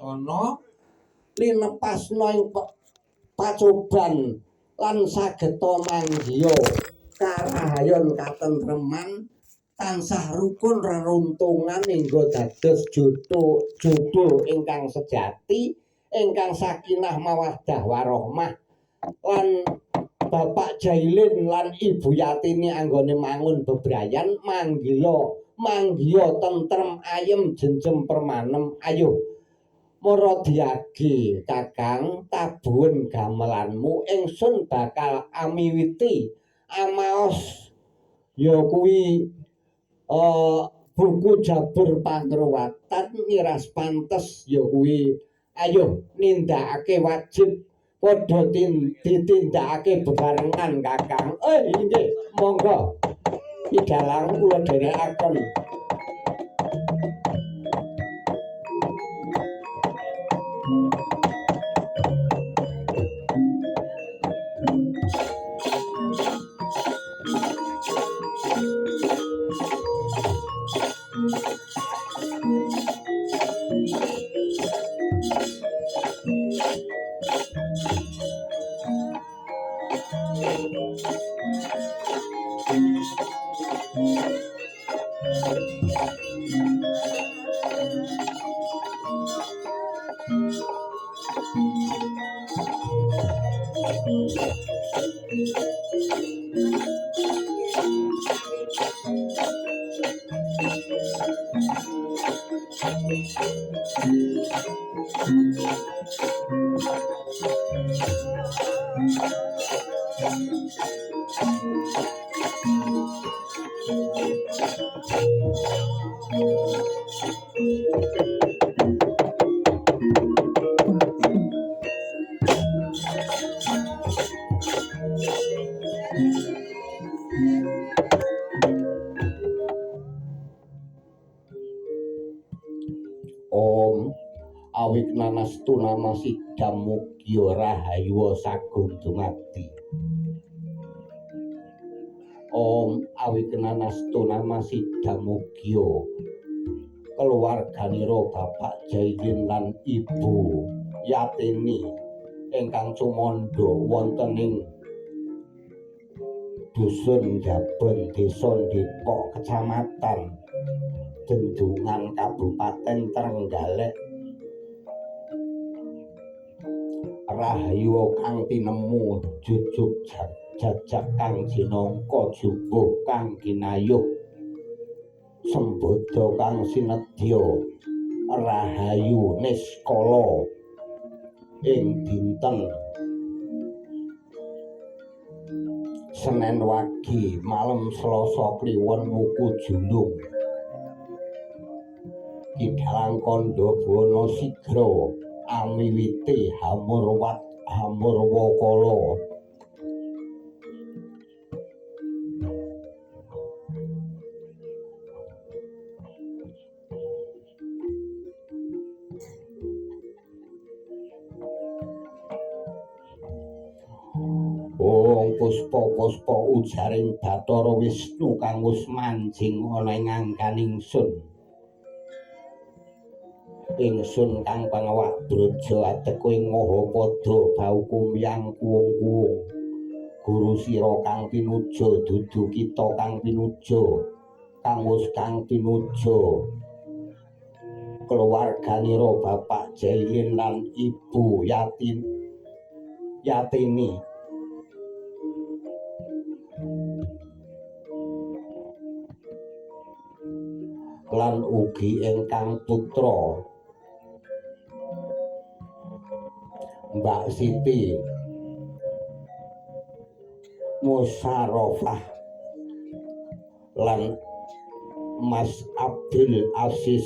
Duryudana linepasna ing pacoban lan sageta manggiya karahayon katentreman tansah rukun reruntungan hingga dados jodoh ingkang sejati ingkang sakinah mawaddah warahmah lan Bapak Jailin lan Ibu Yatini anggone mangun bebrayan manggiya tentrem ayem jenjem permanem ayo Maradiage Kakang tabuhen gamelanmu ingsun bakal amiwiti amaos ya kuwi buku jabur pangruwatan ngiras pantes ya kuwi ayo nindakake wajib padha ditindakake bebarengan Kakang. Inggih monggo idalang kula dherekaken. Awiknanastu namasidham mugya rahayu sagung dumadi. Om awiknanastu namasidham mugya keluarganira Bapak Jailin lan Ibu Yatini ingkang cumandha wonten ing Dusun Jabon Desa Depok Kecamatan Bendungan Kabupaten Trenggalek rahayu kang tinemu jujug jajak kang jinangka jubuh kang kinayuh sembada kang sinedya rahayu niskala ing dinten Senin wagi malem Selasa kliwon wuku julung Kidalang kandha bana sigra amiwiti hamurwakala puspa-puspa ujaring Bathara Wisnu kang wis manjing ana ing angkan ingsun kang pangawak braja ateku ing Mahapada bau kumyang kuwung-kuwung guru sira kang pinuja dudu kita kang pinuja kang pinuja keluarganira Bapak Jailin lan Ibu Yatini lan ugi ingkang putra Mbak Siti Musarofah lan Mas Abdul Aziz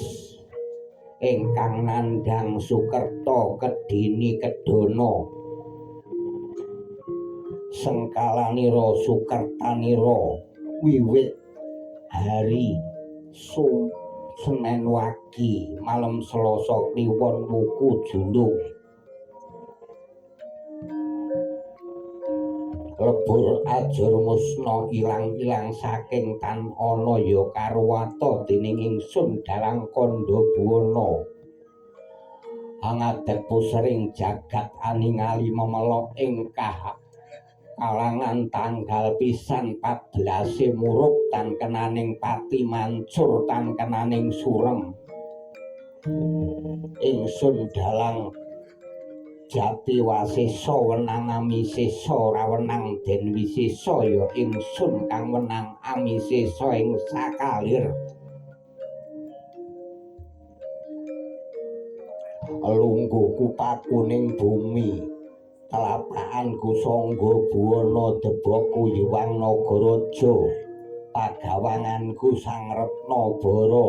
ingkang nandhang Sukerta Kedhini Kedana sengkalanira Sukertanira wiwit hari Senin wagi malem Selasa kliwon wuku julung lebur ajur musna ilang-ilang saking tan ana ya karwata dening ingsun dalang kandha buwana Angadep pusering jagat aningali memelok ingkah kalangan tanggal pisan 14 Muruk tan kenaning pati mancur tan kenaning surem ingsun dalang jati wasesa wenang amisesa ora wenang den wisesa ya ingsun kang wenang amisesa ing sakalir lungguhku pakuning bumi telapakanku sangga buwana debokku Hyang Nagaraja pagawanganku Sang Retna Bara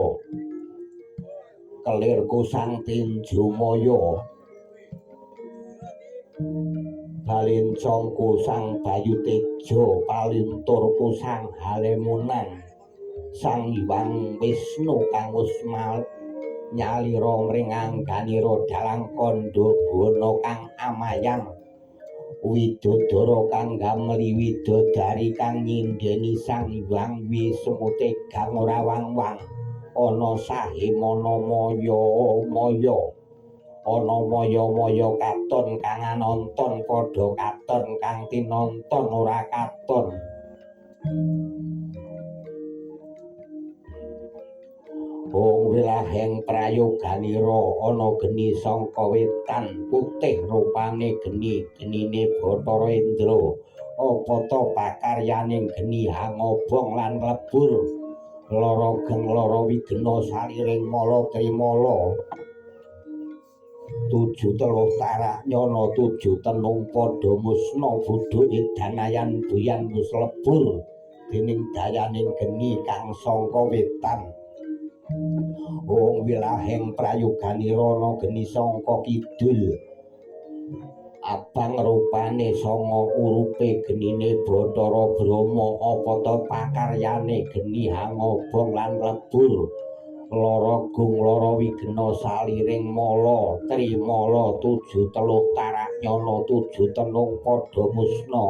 kelirku Sang Tinjomaya balincongku Sang Bayu Teja palinturku Sang Halemunan Sang Hyang Wisnu kang wis nyalira mring angganira dalang kandha buwana kang amayang widodara kang gamli widodari kang nyindeni Sang Hyang Wismute kang ora wang-wang ana sahe mana-maya ana maya-maya katon kang anonton padha katon kang tinonton ora katon Wong wilahing prayoganira ana geni sangka wetan putih rupane genine Bathara Indra apa ta pakaryaning geni hangobong lan lebur lara geng lara wigena saliring mala trimala tujuh teluh tarak nyana tujuh tenung padha musna budhu idanayan buyan mus lebur dening dayaning geni kang sangka wetan Wong wilahing prayoganira ana geni sangka kidul abang rupane sanga urupe genine Bathara Brahma apa ta pakaryane geni hangobong lan lebur lara gung lara wigena saliring mala trimala tujuh teluh tarak nyana tujuh tenung padha musna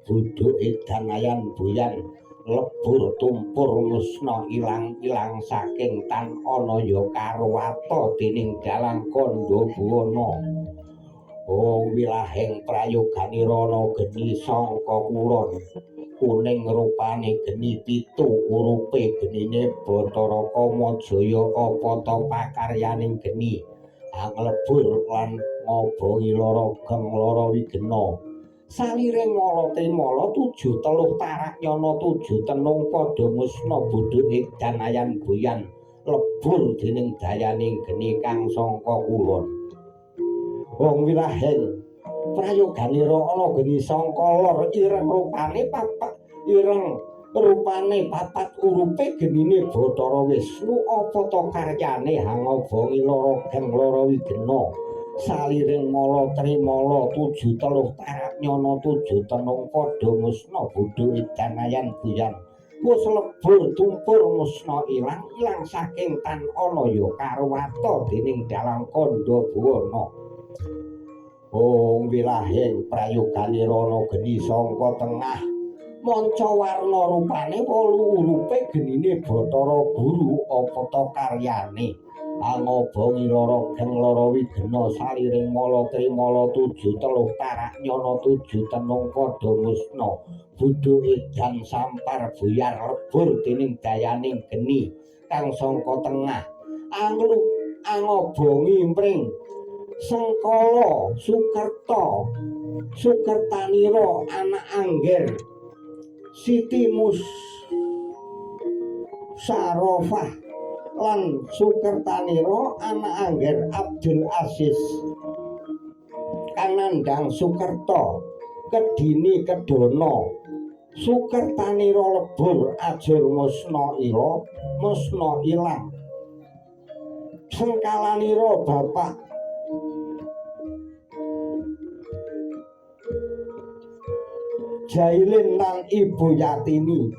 budhu idanayan buyan lebur tumpur musna ilang-ilang saking tan ana ya karwata dening dalang kandha buwana wong wilahing prayoganira ana geni sangka kulon kuning rupane geni pitu urupe genine Bathara Kamajaya apa ta pakaryaning geni anglebur lan ngobongi lara geng lara wigena saliring mala trimala tujuh teluh tarak nyana tujuh tenung padha musna budhu idanayan buyan lebur dening dayaning geni kang sangka kulon wong wilahing prayoganira ana geni sangka lor ireng rupane papat urupe genine Bathara Wisnu apa ta karyane hangobongi lara geng lara wigena saliring mala trimala tujuh teluh tarak nyana tujuh tenung padha musna budhu idanayan buyan wis lebur tumpur musna ilang-ilang saking tan ana ya karwata dening dalang kandha buwana wong wilahing prayoganira ana geni sangka tengah manca warna rupane 8 urupe genine Bathara Guru apa ta karyane angobongi lara geng lara wigena saliring mala trimala tujuh teluh tarak nyana tujuh tenung padha musna budhu edan sampar buyar lebur dening dayaning geni kang sangka tengah angobongi mring Sengkala Sukertanira anak Angger Siti Musarofah lan Sukertanira anak Angger Abdul Aziz Kanandang Sukerta Kedini Kedana Sukertanira lebur ajur musna ilang Sengkalanira bapak Jailin lan Ibu Yatini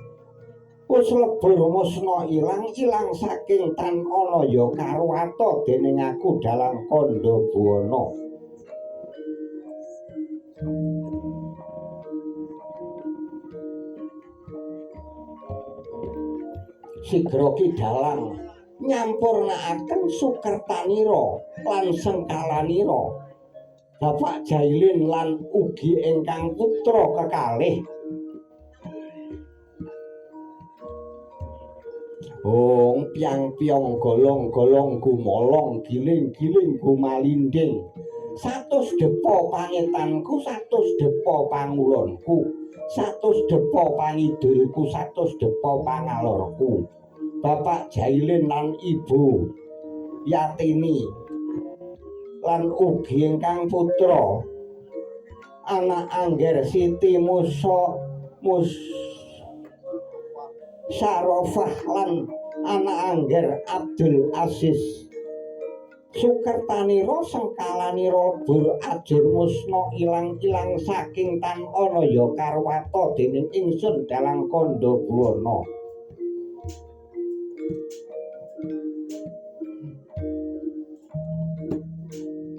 wis lebur musna ilang-ilang saking tan ana ya karwata dening aku dalang kandha buwana sigra ki dalang nyampurnakaken Sukertanira lan Sengkalanira Bapak Jailin lan ugi ingkang putra kekalih Hong piang-piong golong-golong gumolong giling-giling gumalinding satus depa pangetanku satus depa pangulonku satus depa pangidulku satus depa pangalorku Bapak Jailin lan Ibu Yatini lan ugi ingkang putra anak Angger Siti Sarofah lan anak Angger Abdul Aziz Sukertanira Sengkalanira Bur Ajur Musna ilang-ilang saking tan ana ya karwata dening ingsun dalang kandha buwana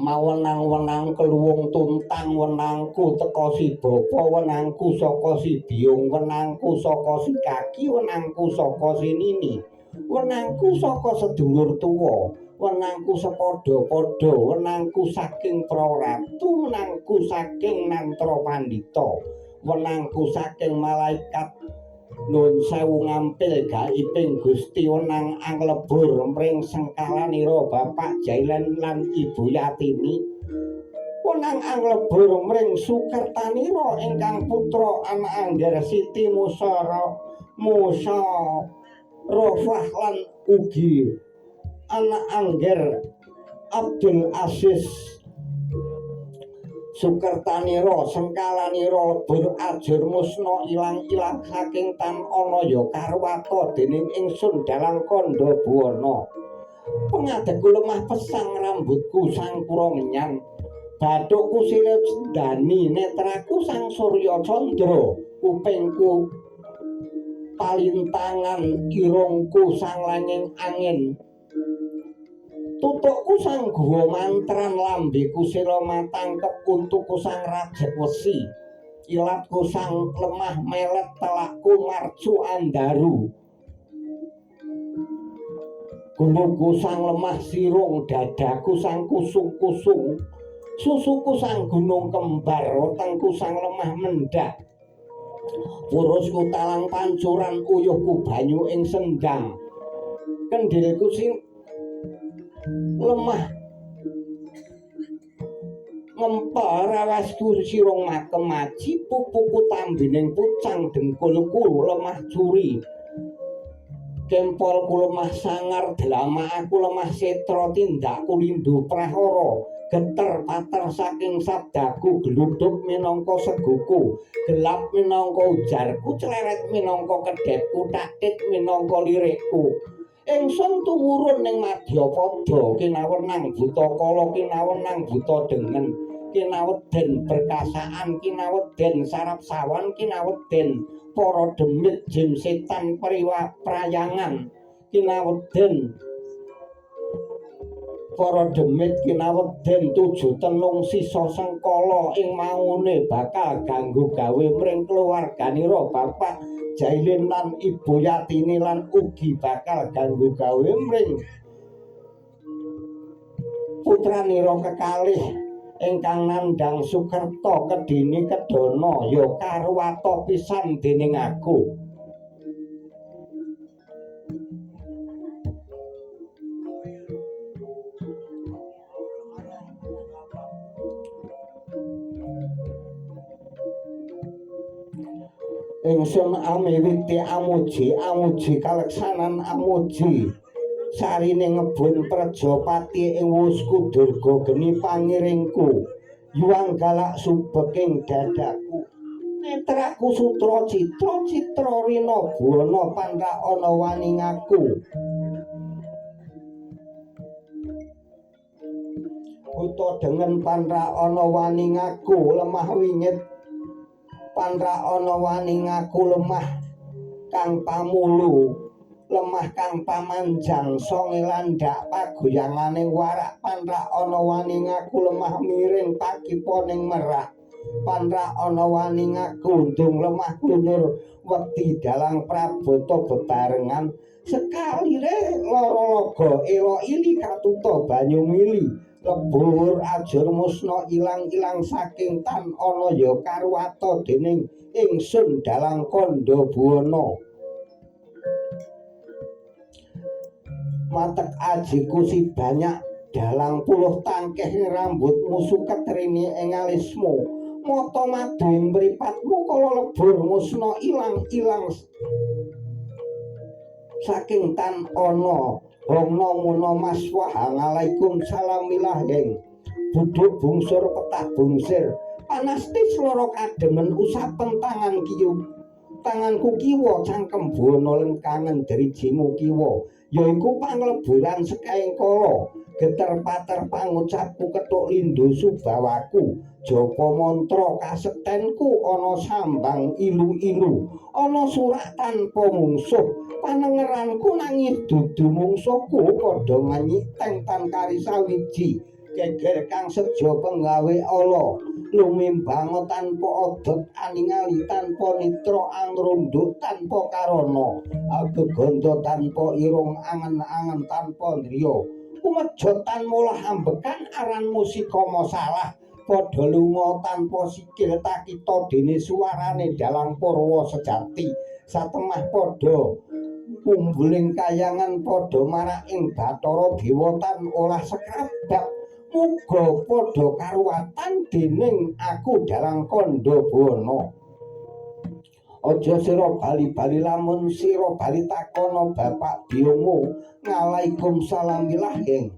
mawenang-wenang keluwung tuntang wenangku teka si bapa wenangku saka si biung wenangku saka si kaki wenangku saka si nini wenangku saka sedulur tuwa wenangku sepadha-padha wenangku saking praratu wenangku saking nantra pandita wenangku saking malaikat Nun sewu ngampil gaiping Gusti wenang anglebur mring Sengkalanira Bapak Jailan lan Ibu Yatini wenang anglebur mring Sukertanira ingkang putra anak Angger Siti Rofah lan ugi anak Angger Abdul Aziz Sukertanira Sengkalanira Lebur Ajur Musna ilang-ilang saking tan ana ya karwata dening ingsun dalang kandha buwana pengadegku lemah pesang rambutku sangkura menyang bathukku silih dani netraku sang surya candra kupingku palintangan irungku sang langing angin tutukku sang guwa mantran lambeku sira matangkep untuku sang rajek wesi ilatku sang lemah melet telakku marcu andaru guluku sang lemah sirung dadaku sang kusung-kusung susuku sang gunung kembar wetengku sang lemah mendak purusku talang pancuran uyuhku banyu ing sendang kendhilku sing lemah ngempel rawasku sirung makemaji pupuku tambining pucang dengkulku lemah curi kempolku lemah sangar delama aku lemah setra tindakku lindu prahara geter pater saking sabdaku gluduk minangka seguku gelap minangka ujarku cleret minangka kedhepku taktik minangka lirikku ingsun tumurun ning Madyapada kinawenang buta kala kinawenang buta dengen kinaweden perkasaan kinaweden sarap sawan kinaweden para demit jin setan prayangan kinaweden para demit kinaweden tujuh tenung sisa sengkala ing mangune bakal ganggu gawe mring keluarganira Bapak Jailin lan Ibu Yatini lan ugi bakal ganggu gawe mring putranira kekalih ingkang nandhang Sukerta kedini kedana ya karwata pisan dening aku ingsun amiwiti amuji kaleksanan amuji sarine ngebun Prajapati ing wusku durga geni pangiringku yuang galak subeking dadaku netraku sutra citra rina buwana panrak ana waningaku uta dengan panrak ana waningaku lemah wingit panrak ana waningaku lemah kang pamulu lemah kang pamanjang songe landhak pagoyanganing warak panrak ana waningaku lemah miring pakiponing merak panrak ana waningaku ndung lemah kundur wedi dalang prabata bebarengan sekali re lara laga elo ili katuta banyu mili lebur ajur musna ilang-ilang saking tan ana ya karwata dening ingsun dalang kandha buwana matek ajiku si banyak dalang puluh tangkeh rambutmu suket rini ing alismu mata madu ing mripatmu kala lebur musna ilang-ilang saking tan ana hongna muna maswahangalaikum salam milahing buduk bungsur petah bungsir panastis loro kademen usapen tanganku kiwa cangkem buwana lengkangen drijimu kiwa yaiku pangleburan sekaing kala geter pater pangucapku kethuk lindhu subawaku japa mantra kasektenku ana sambang ilu-ilu ana surak tanpa mungsuh panengeranku nangis dudu mungsuhku padha manyiteng tan kari sawiji geger kang sejo penggawe ala lumimbang tanpa odot aningali tanpa nitra angrunduk tanpa karana agegondo tanpa irung angen-angen tanpa driya kumejotan mulah ambekan aran musikama salah padha lunga tanpa sikil takita dene suarane dalang purwa sejati satemah padha kumbuling kayangan padha marak ing Bathara Dewatan olah sekrabak muga padha karuwatan dening aku dalang kandha buwana aja sira bali-bali lamun sira bali takono bapak biyungmu ngalaikum salam milahing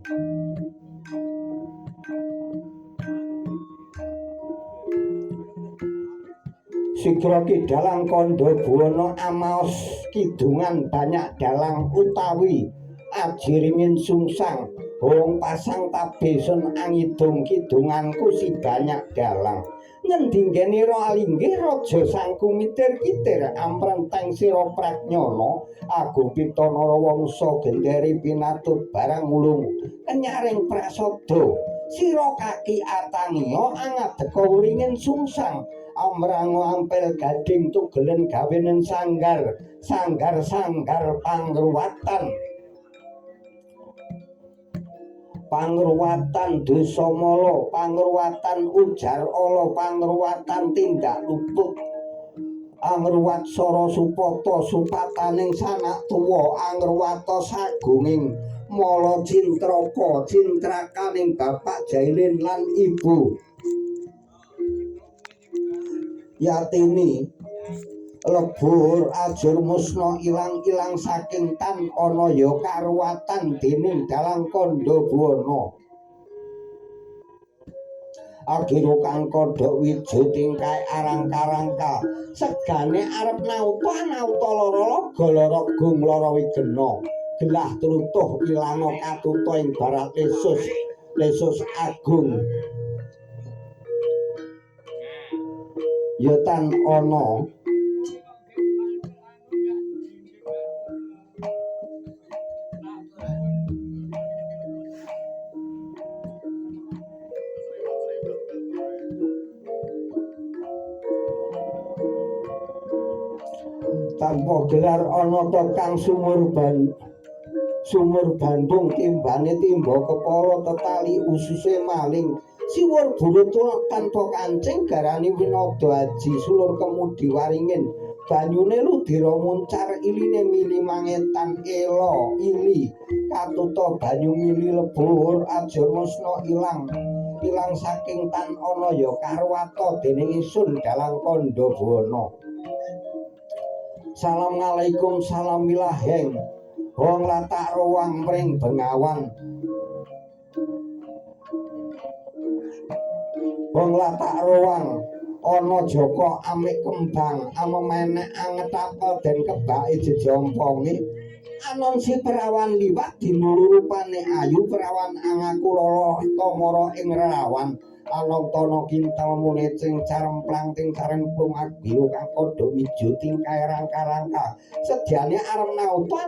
Sigra dalang kandha buwana amaos kidungan banyak dalang utawi ajiringin sungsang hong pasang tabesun angidung kidunganku si banyak dalang ngendinggeni alinggih raja sangku mitir-kitir amrenteng sira prajnana agung pitanara wangsa genderi pinatut barang mulung kenyaring prasoda sira kaki atangiya angadeka uringin sungsang amrango ampel gading tugelen gawenen sanggar pangruwatan desa mala pangruwatan ujar ala pangruwatan tindak luput angruwat sara supata supataning sanak tuwa angruwata sagunging mala cintraka cintrakaning bapak Jailin lan ibu Yatini lebur ajur musna ilang-ilang saking tan ana ya karuwatan dening dalang kandha buwana agira kang kandha wiju tingkae arang-karangka segane arep nauta lara gung lara wigena gelah trutuh ilanga katuta ing barat lesus agung ya tan ana tanpa gelar ana ta kang sumur Bandung timbane timba kepala tetali ususe maling siwur burut tanpa kancing garani winada aji sulur kemudi waringin banyune ludira muncar iline mili mangetan elo ili katuta banyu mili lebur ajur musna ilang saking tan ana ya karwata dening isun dalang kandha buwana Assalamualaikum salam milaheng wong latak ruwang mring bengawan wong latak ruwang ana joko amik kembang amemenek anget apel den kebake jejomponge anon si perawan liwat dinulurupane ayu perawan angaku lolo tomoro ing rawan anong tono kintal mune cing caremplang ting caremplung agbiru kang kodho wijo ting kaerang-karangka sediane arep nauta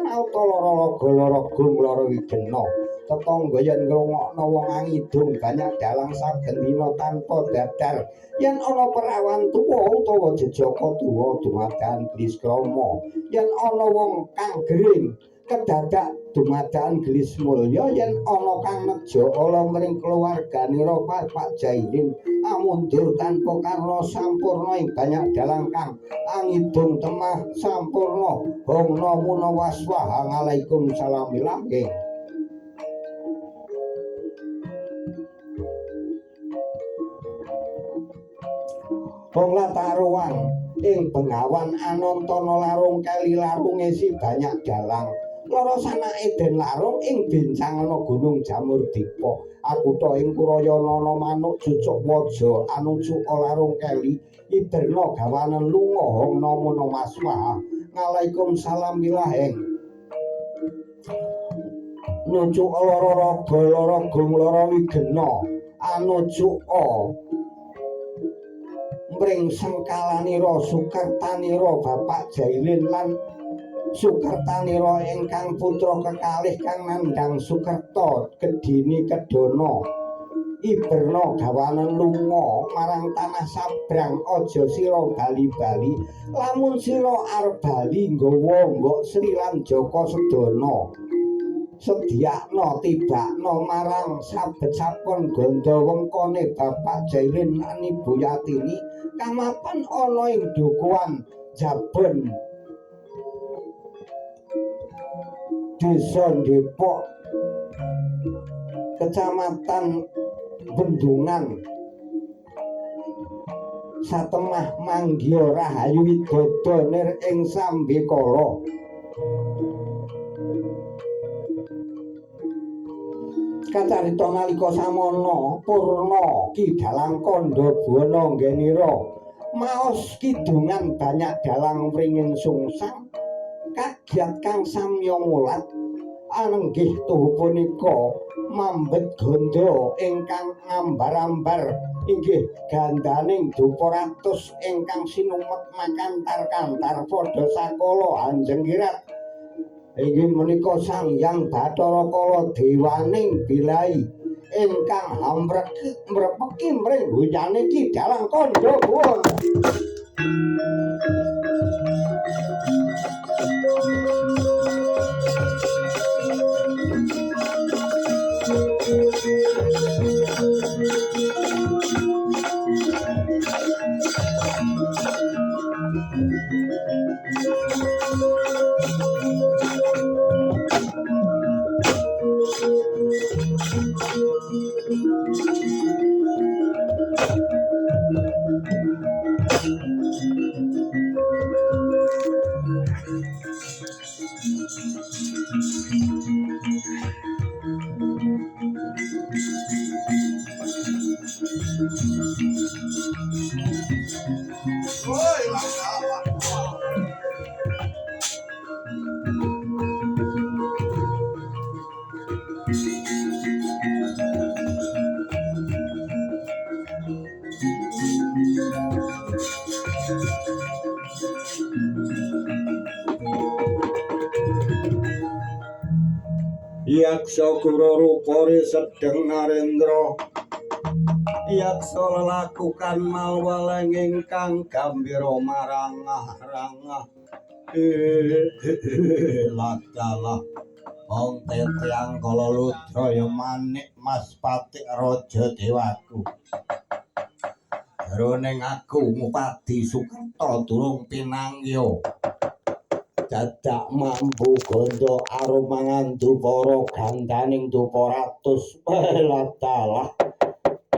lara gung lara wigena tetangga yen ngrungokno wong angidung banyak dalang saben dina tanpa dadar yen ana perawan tuwa utawa jejaka tuwa dumadan blis krama yen ana wong kang gering kedadak dumadakan gelis mulya yen ana kang neja ala mring keluarganira Pak Jailin amundur tanpa karna sampurna ing banyak dalang kang angidung temah sampurna hongna munawaswa alaikum salamilah nggih. Wong lataruang ing Bengawan Anantana larung kali larunge si banyak dalang loro sanake den larung ing bencana Gunung Jamurdipa akutha ing Kurayana manuk cucuk waja anuju larung kali iberna gawanen lunga hongna munamaswa ngalaikum salam milaheng nuju lara raga lara gung lara wigena anuju mring sengkalanira Sukertanira Bapak Jailin lan Sukertanira ingkang putra kekalih kang nandhang Sukerta Kedhini Kedana iberna gawanen lunga marang tanah sabrang aja sira bali-bali lamun sira arep bali nggawa Mbok Sri lan Jaka Sedana sediakno tibakno marang sabet-sapon gandha wengkone Bapak Jailin lan Ibu Yatini kamapan ana ing Dukuhan Jabon Desa Depok Kecamatan Bendungan satemah Manggya Rahayu Widodo nir ing Sambekala kacarita nalika samana Purna Ki Dalang Kandha Buwana nggenira maos kidungan banyak dalang wringin sungsang kagiat kang samya mulat anenggih tuhu punika mambet gandha ingkang ngambar-ambar inggih gandaning Duparatus ingkang sinumet makantar-kantar padha sakala Anjeng Kirat inggih menika Sang Hyang Bathara Kala dewaning bilai ingkang mrepeki mring huyane Ki Dalang Kandha Buwana. Yaksa Guru Rupane Sedeng Narendra yaksa lelakukan malwaleng ingkang gambira marangah-rangah ladalah wong tetyang kala ludraya manik Mas Patik Raja Dewaku jroning aku Ngupadi Sukerta durung pinangya dadak mampu gandha arumangan Dupara gandaning Duparatus ladalah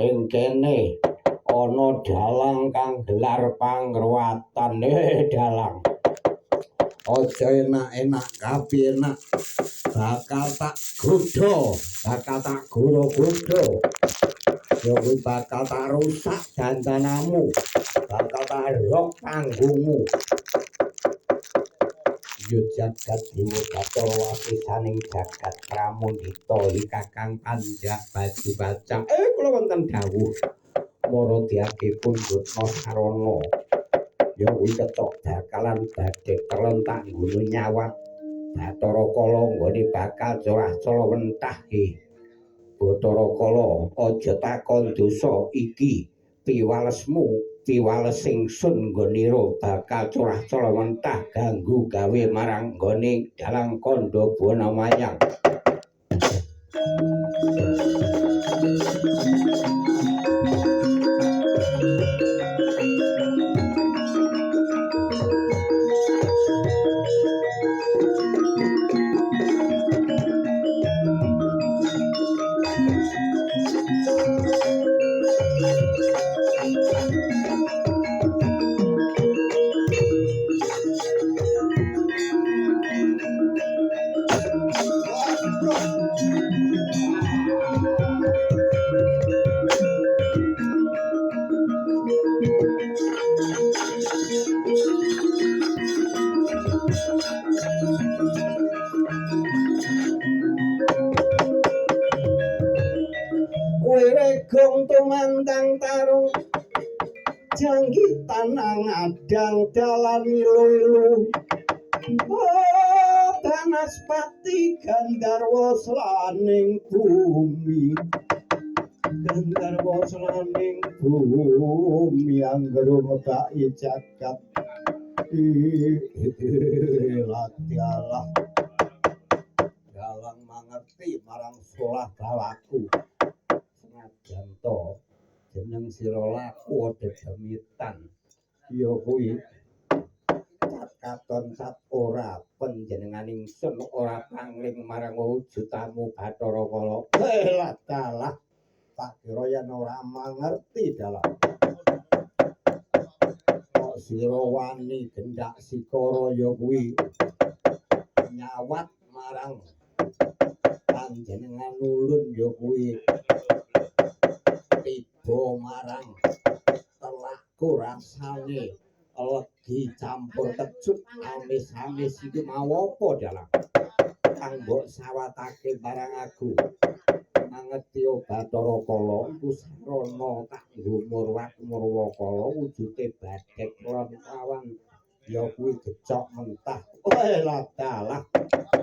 ing kene ana dalang kang gelar pangruwatan dalang aja enak-enak kapienak bakal tak godha bakal tak goro-godha ya kuwi bakal tak rusak dandanamu bakal tak rok panggungmu yo jagat dewa Bathara wasisaning jagat Pramundita Kakang Pandhak Baju Bacang kula wonten dawuh Maradhyakipun Gutna Sarana ya kuwi ketok bakalan badhe terlentak nggono nyawat Bathara Kala nggone bakal corah-colo wentah Bathara Kala aja takon dosa iki piwalesmu piwalesing sun nggonira bakal curah-curah mentah ganggu gawe marang nggone dalang kandha buana mayang. Wiregong tumandang tarung janggitan ngadang dalan ilu-ilu Banaspati Gandharwa slaning bumi Gandharwa slaning bumi anggere mebaki jagat latyalah dalang mangerti marang solah bawaku senajan to jeneng sira laku dedemitan ya kuwi katon sat ora panjenenganing sun ora pangling marang wujutamu Bathara Kala dalah tak kira yen ora mangerti dalah kok sira wani gendak sikara ya kuwi nyawat marang panjenengan ulun ya kuwi tiba marang telaku rasane legi campur kecut amis-amis iki mau apa dalang kang mbok sawatake barang aku mangeti Bathara Kala iku sarana kanggo murwat Murwakala wujude badhek lan awan ya kuwi gecok mentah lah dalah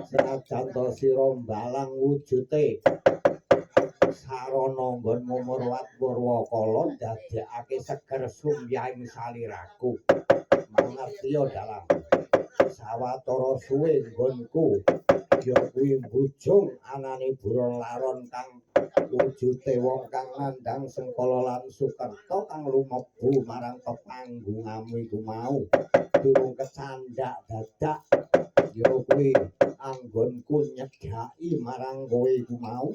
senajan to sira mbalang wujude sarana nggonmu murwat Murwakala dadekake seger sumyaing saliraku mangerti ya dalang sawetara suwe nggonku ya kuwi bujung anane buron laron kang wujude wong kang nandhang sengkala lan sukerta kang lumebu marang pepanggunganmu iku mau durung kecandak dadak ya kuwi anggonku nyedhaki marang kowe iku mau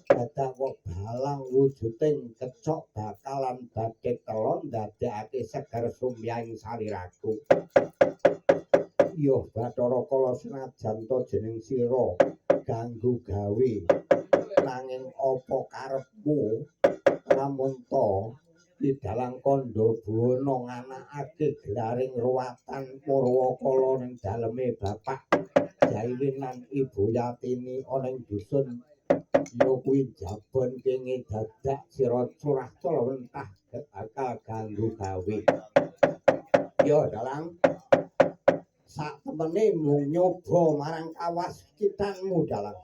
dadak kok balang wujuding kecok bakalan badhe telon dadekake seger sumyaing saliraku yo Bathara Kala senajan to jeneng sira ganggu gawe nanging apa karepmu lamun to Dalang Kandha Buwana nganakake gelaring ruwatan Murwakala ning daleme Bapak Jaiwin lan Ibu Yatini ana ing dusun ya kuwi jabon kenge dadak sira curah-curah mentah akal ganggu gawe ya dalang sak temene mung nyoba marang kawaskitanmu dalang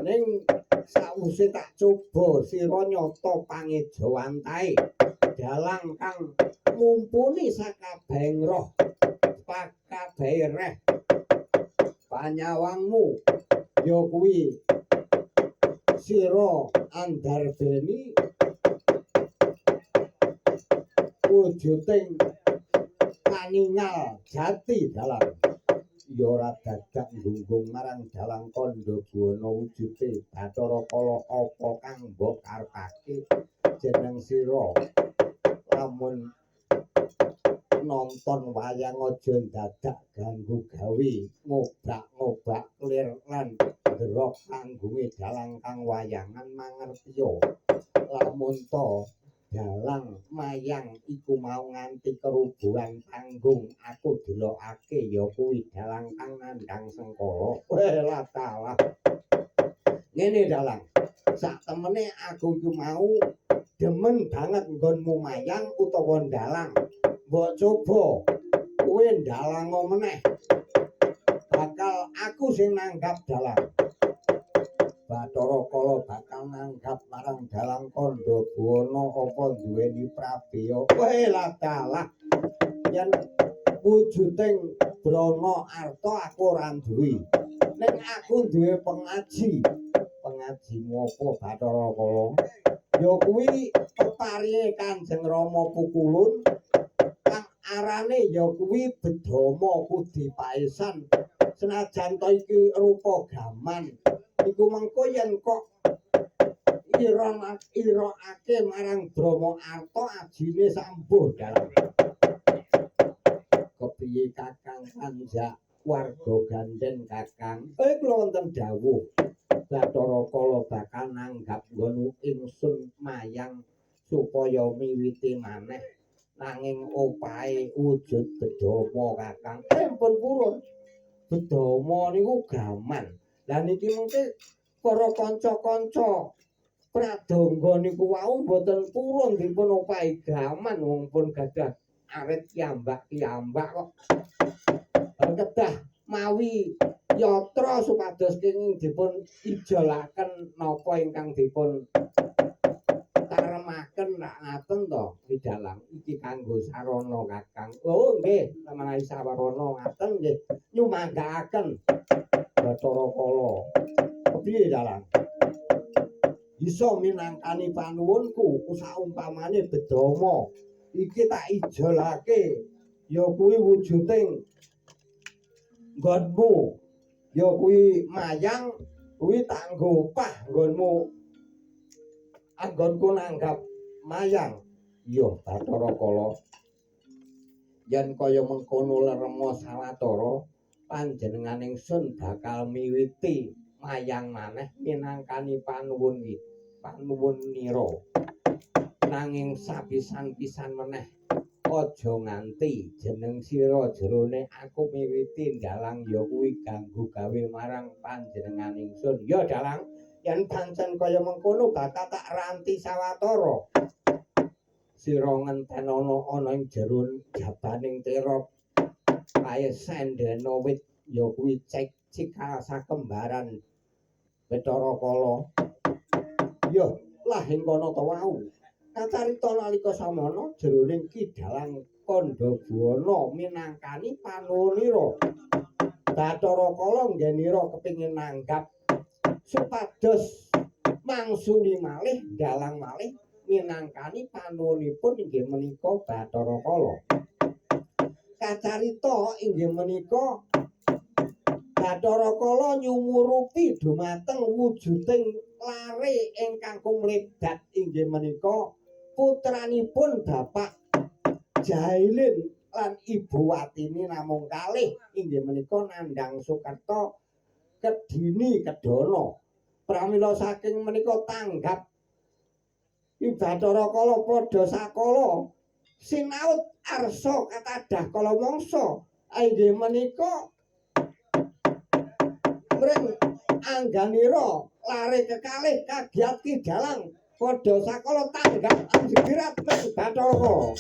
ning sawise tak coba sira nyata pangejawantahe dalang kang mumpuni sakabehing roh pakabeh reh panyawangmu ya kuwi sira andarbeni wujuding kaningal jati dalang ya ora dadak nggunggung marang Dalang Kandha Buwana wujude Bathara Kala apa kang mbok karepake jeneng sira lamun nonton wayang aja dadak ganggu gawe ngobak-ngobak klir lan nderok panggunge dalang kang wayangan mangerti yo lamun to dalang mayang iku mau nganti kerubuhan panggung aku delokake ya kuwi dalang kang nandhang sengkala lah talah ngene dalang sak temene aku iku mau demen banget nggonmu mayang utawa dalang mbok coba kowe ndalango meneh bakal aku sing nanggap dalang Bathara Kala bakal nanggap marang dalang kandha buwana apa duweni prabeya. Kowe lah dalah yen wujuding brana arta aku ora duwe. Ning aku duwe pengaji. Pengajimu apa Bathara Kala? Ya kuwi peparinge Kanjeng Rama Pukulun kang arane ya kuwi Bedama Pudi Paesan. Senajan to iki rupa gaman iku mengko yen kok irokake marang Brama Arta ajine sambuh dalam kepiye Kakang Kanjak warga gandhen Kakang kula wonten dawuh Bathara Kala bakal nanggap nggon ingsun mayang supaya miwiti maneh nanging opahe wujud Bedama Kakang pun purun Bedama niku gaman lah niki mengke para kanca-kanca pradonga niku wau boten purun dipun opahi gaman wong pun gadah arit kiambak-kiambak kok kedah mawi yatra supados kenging dipun ijolaken napa ingkang dipun taremaken rak ngaten to Widalang iki kanggo sarana Kakang. Oh nggih menawi sawarana ngaten nggih nyumanggaaken Bathara Kala. Kepiye Dalang? Bisa minangkani panuwunku saumpamane Bedama iki tak ijolake ya kuwi wujuding nggonmu ya kuwi mayang kuwi tak nggo opah nggonmu anggonku nanggap mayang iya Bathara Kala yen kaya mengkono lerema sawatara panjenengan ingsun bakal miwiti mayang maneh minangkani panuwun nira nanging sapisan-pisan meneh aja nganti jeneng sira jerone aku miwiti dalang ya kuwi ganggu gawe marang panjenengan ingsun ya dalang yen pancen kaya mengkono bakal tak ranti sawatara sira ngentenana ana ing jero jabaning terop kaya sendena wit ya kuwi cikal sakembaran Bathara Kala ya lah ing kono to wau kacarita nalika samana jroning kidalang kandha buwana minangkani panuwunira Bathara Kala nggenira kepingin nanggap supados mangsuli malih dalang malih minangkani panuwunipun inggih menika Bathara Kala kacarita inggih menika Bathara Kala nyumurupi dumateng wujuding lare ingkang kumledat inggih menika putranipun Bapak Jailin lan Ibu Watini namung kalih inggih menika Nandang Sukerta Kedini Kedana pramila saking menika tanggap Bathara Kala padha sakala sinaut arsa katadah kala mangsa inggih menika mring angganira lare kekalih kagiat kidalang padha sakala tanggap anjegirat Bathara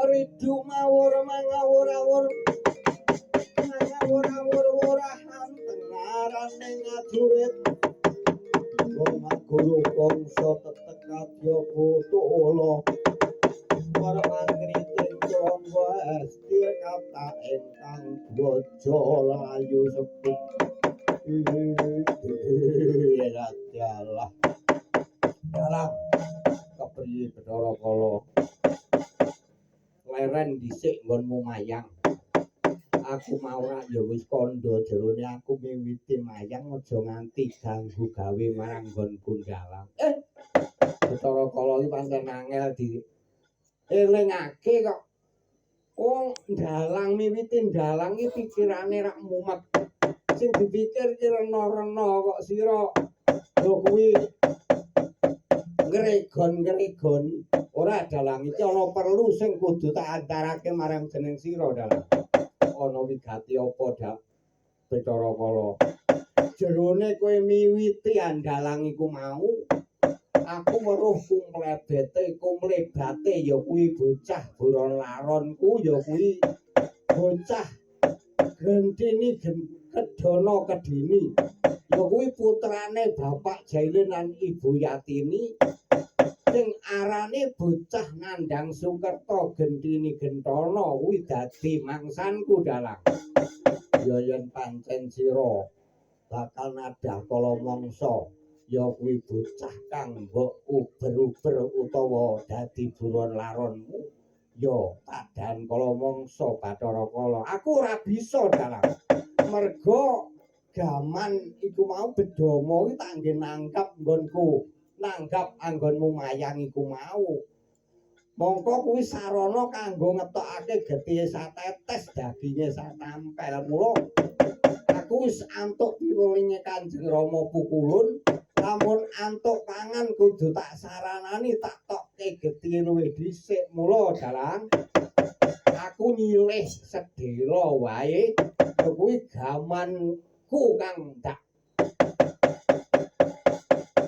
Ridu mawur mangawur-awur mangawur-awur wurahan tengaran ning ajurit wong guru bangsa tetek kadya botolo para mangriting jombo estir kata ingkang bojo layu seput adalah dalam kepriye Bathara Kala leren dhisik nggonmu mayang aku mau ora ya wis kandha jerone aku miwiti mayang aja nganti ganggu gawe marang nggonku dalang. Bathara Kala iki pancen angel di elingake kok. Oh, dalang miwiti dalang iki pikirane rak mumet. Sing dipikir ki rena-rena kok sira lho kuwi ngregon-ngregon ora dalang iki ana perlu sing kudu tak antarake marang jeneng sira dalang. Ana wigati apa dak Bathara Kala? Jerone kowe miwiti andalang iku mau aku weruh kumlebate ya kuwi bocah buron laronku ya kuwi bocah gendini kedono kedini ya kuwi putrane Bapak Jailin lan Ibu Yatini sing arane bocah Nandang Sukerta gendini gentono kuwi dadi mangsanku dalang. Ya yen pancen sira bakal nadah kala mangsa ya kuwi bocah kang mbok uber-uber utawa dadi buron laronmu ya tadan kala mangsa Bathara Kala aku ora bisa dalang merga gaman iku mau bedama iki tak nggih nanggap nggonku nanggap anggonmu mayang iku mau mongko kuwi sarana kanggo ngetokake getih satetes daginge satampel mula aku wis antuk piwulinge Kanjeng Rama pukulun lamun antuk pangan kudu tak saranani tak tokke getih luwih dhisik mula dalang aku nyilih sedhela wae kuwi gamanku kang dak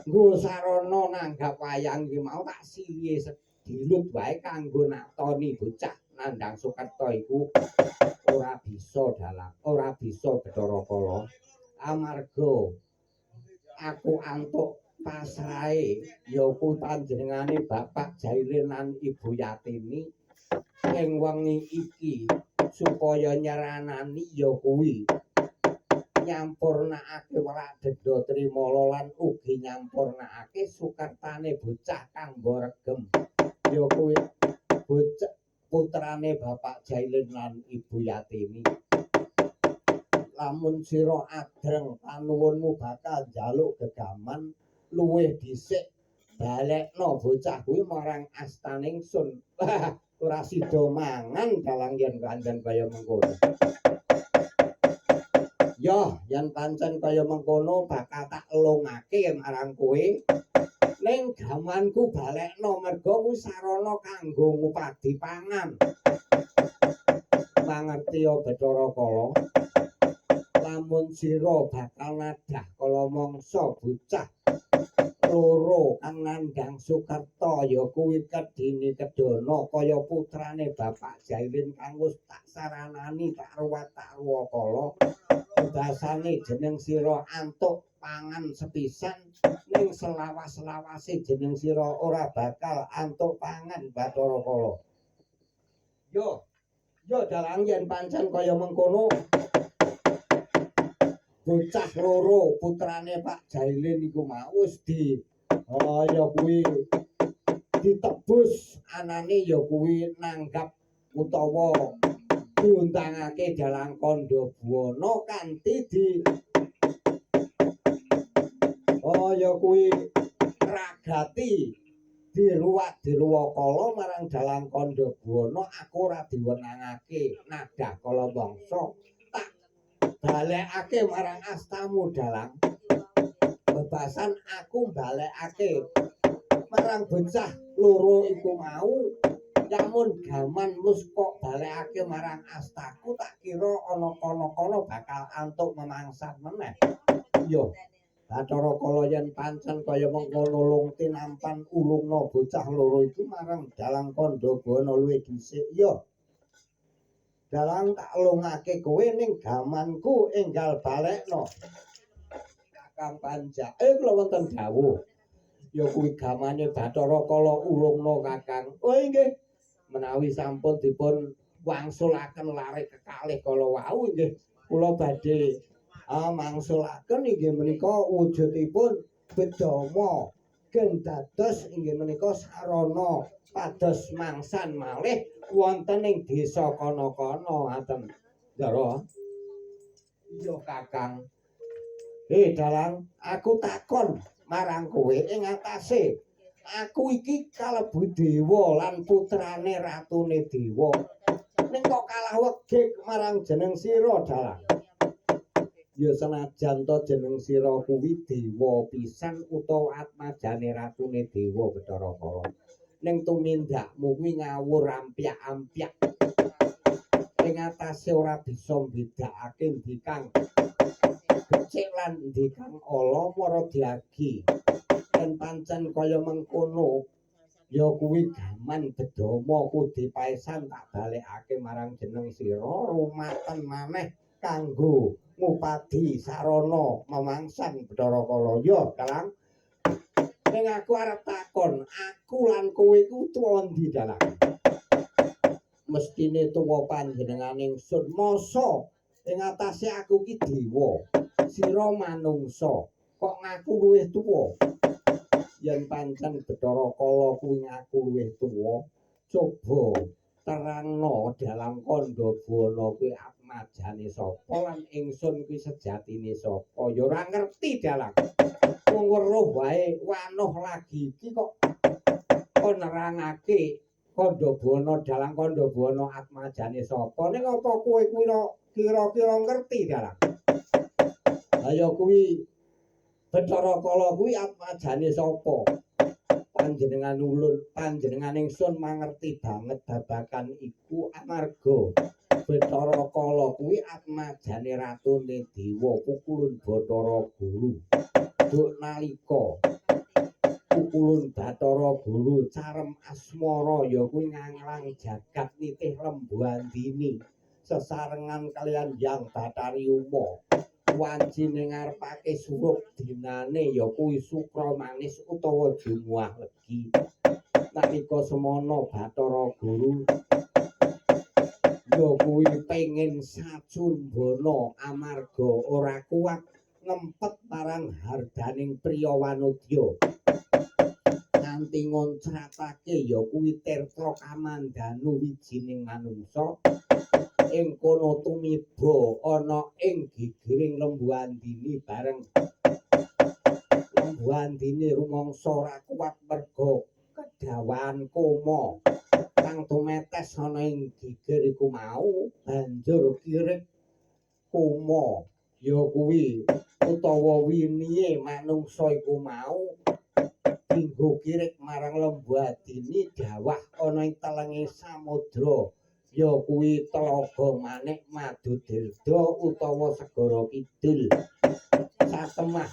nggo sarana nanggap wayang iki mau tak silihe sedilut wae kanggo natoni bocah Nandang Sukerta iku ora bisa dalang ora bisa Bathara Kala amarga aku antuk pasrahe ya ku panjenengane Bapak Jailin lan Ibu Yatini ing wengi iki supaya nyeranani ya kuwi nyampurnakake werak Deda Trimala lan ugi nyampurnakake sukertane bocah kang regem ya kuwi bocah putrane Bapak Jailin lan Ibu Yatini lamun sira adreng panuwunmu bakal njaluk gegaman luwih dhisik balekno bocah kuwi marang astaning sun ora sida mangan dalang yen kanjen kaya mengkono ya yen pancen kaya mengkono bakal tak elungake marang kowe ning gamanku balekno merga kuwi sarana kanggo ngupadi pangan mangerti ya Bathara Kala lamun sira bakal nadah kala mangsa bocah loro kang Nandang Sukerta ya kuwi kedini kedana kaya putrane Bapak Jailin kang wis tak saranani tak ruwat-ruwa kala dasane jeneng sira antuk pangan sepisan ning selawas-lawase jeneng sira ora bakal antuk pangan Bathara Kala yo dalang yen pancen kaya mengkono bocah loro putrane Pak Jailin iku mau wis ya kuwi ditebus anane ya kuwi nanggap utawa diundangake dalang kandha buwana kanthi ya kuwi ragati diruwak-diruwa kala marang dalang kandha buwana aku ora diwenangake nadah kala bangsa balekake marang astamu dalang bebasan aku balekake marang bocah loro iku mau yamun gaman mus kok balekake marang astaku tak kira ana kono-kono bakal antuk memangsa meneh yo Bathara Kala yen pancen kaya mengkono lung tinampan ulungna bocah loro iku marang dalang kandha buwana luwih dhisik yo dalang tak lungake kowe ning gamanku enggal balekno Kakang Panjak kula wonten dawuh ya kuwi gamane Bathara Kala ulungna Kakang oh nggih menawi sampun dipun wangsulaken lare kekalih kala wau nggih kula badhe mangsulaken inggih menika wujudipun bedama gen dados inggih menika sarana pados mangsan malih wonten ing desa kana-kana ngaten Ndara. Iya Kakang. Dalang, aku takon marang kowe ing atase. Aku iki kalebu dewa lan putrane ratune dewa. Ning kok kalah wegik marang jeneng sira, Dalang. Ya senajan to jeneng sira kuwi dewa pisan utawa atmajane ratune dewa Bathara Kala. Ning tumindakmu kuwi ngawur ampyak-ampyak. Ing atase ora bisa mbedakake ndi kang becik lan ndi kang ala Maradiagi. Yen pancen kaya mengkono ya kuwi gaman bedama kudi paesan tak balekake marang jeneng sira rumaten maneh kanggo ngupadi sarana memangsan Bathara Kala. Ya, Dalang. Ning aku arep takon, aku lan kowe iku tuwa endi, Dalang? Mestine tuwa panjenengane ingsun. Masa ing atase aku ki dewa, sira manungsa, kok ngaku luwih tuwa? Yen pancen Bathara Kala kuwi ngaku luwih tuwa, coba terangno dalam kandha bana kuwi atmajane sapa lan ingsun kuwi sejatine sapa. Ya ora ngerti, Dalang. Wong weruh wae wanuh lagi iki kok nerangake kandha bana dalang kandha bana atmajane sapa. Ning apa kowe kuwi kira-kira ngerti, Dalang? Ayo kuwi Bathara Kala kuwi atmajane sapa? Panjenengan ulun, panjenengan ingsun mangerti banget babagan iku amarga Bathara Kala kuwi atmajane ratune dewa Pukulun Bathara Guru. Duk nalika Pukulun Bathara Guru carem asmara ya kuwi nganglang jagat nitih Lembandini sesarengan kalian Hyang Bathari Uma. Wancine ngarepake suruk dinane ya kuwi Sukra Manis utawa Jumuah Legi. Nalika semana Bathara Guru ya kuwi pengin sacumbana amarga ora kuat ngempet marang hardaning priya wanudya. Nganti ngoncratake ya kuwi Tirta Kamandanu wijining manungsa. Ing kono tumiba ana ing gigiring Lembu Andini bareng Lembu Andini rumangsa ora kuat merga kedawan koma kang tumetes ana ing gigir iku mau banjur kirik koma ya kuwi utawa winihe manungsa iku mau dinggo kirik marang Lembu Andini dawah ana ing telenge samudra. Ya kuwi Tlaga Manik Madudirda utawa Segara Kidul. Satemah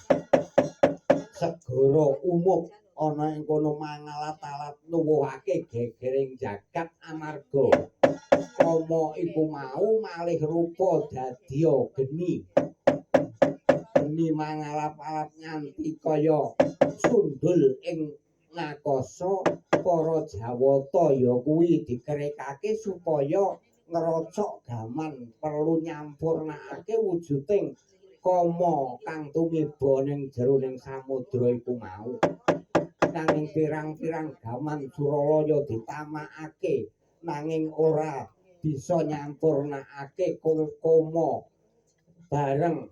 Segara Umuk ana ing kono mangalat-alat nuwuhake gegering jagat amarga kama iku mau malih rupa dadya geni. Geni mangalap-alap nganti kaya sundul ing nakasa. Para Jawata ya kuwi dikerekake supaya ngrocok gaman perlu nyampurnakake wujuding kama kang tumiba ning jeroning samudra iku mau. Nanging pirang-pirang gaman Suralaya ditamakake nanging ora bisa nyampurnakake kama bareng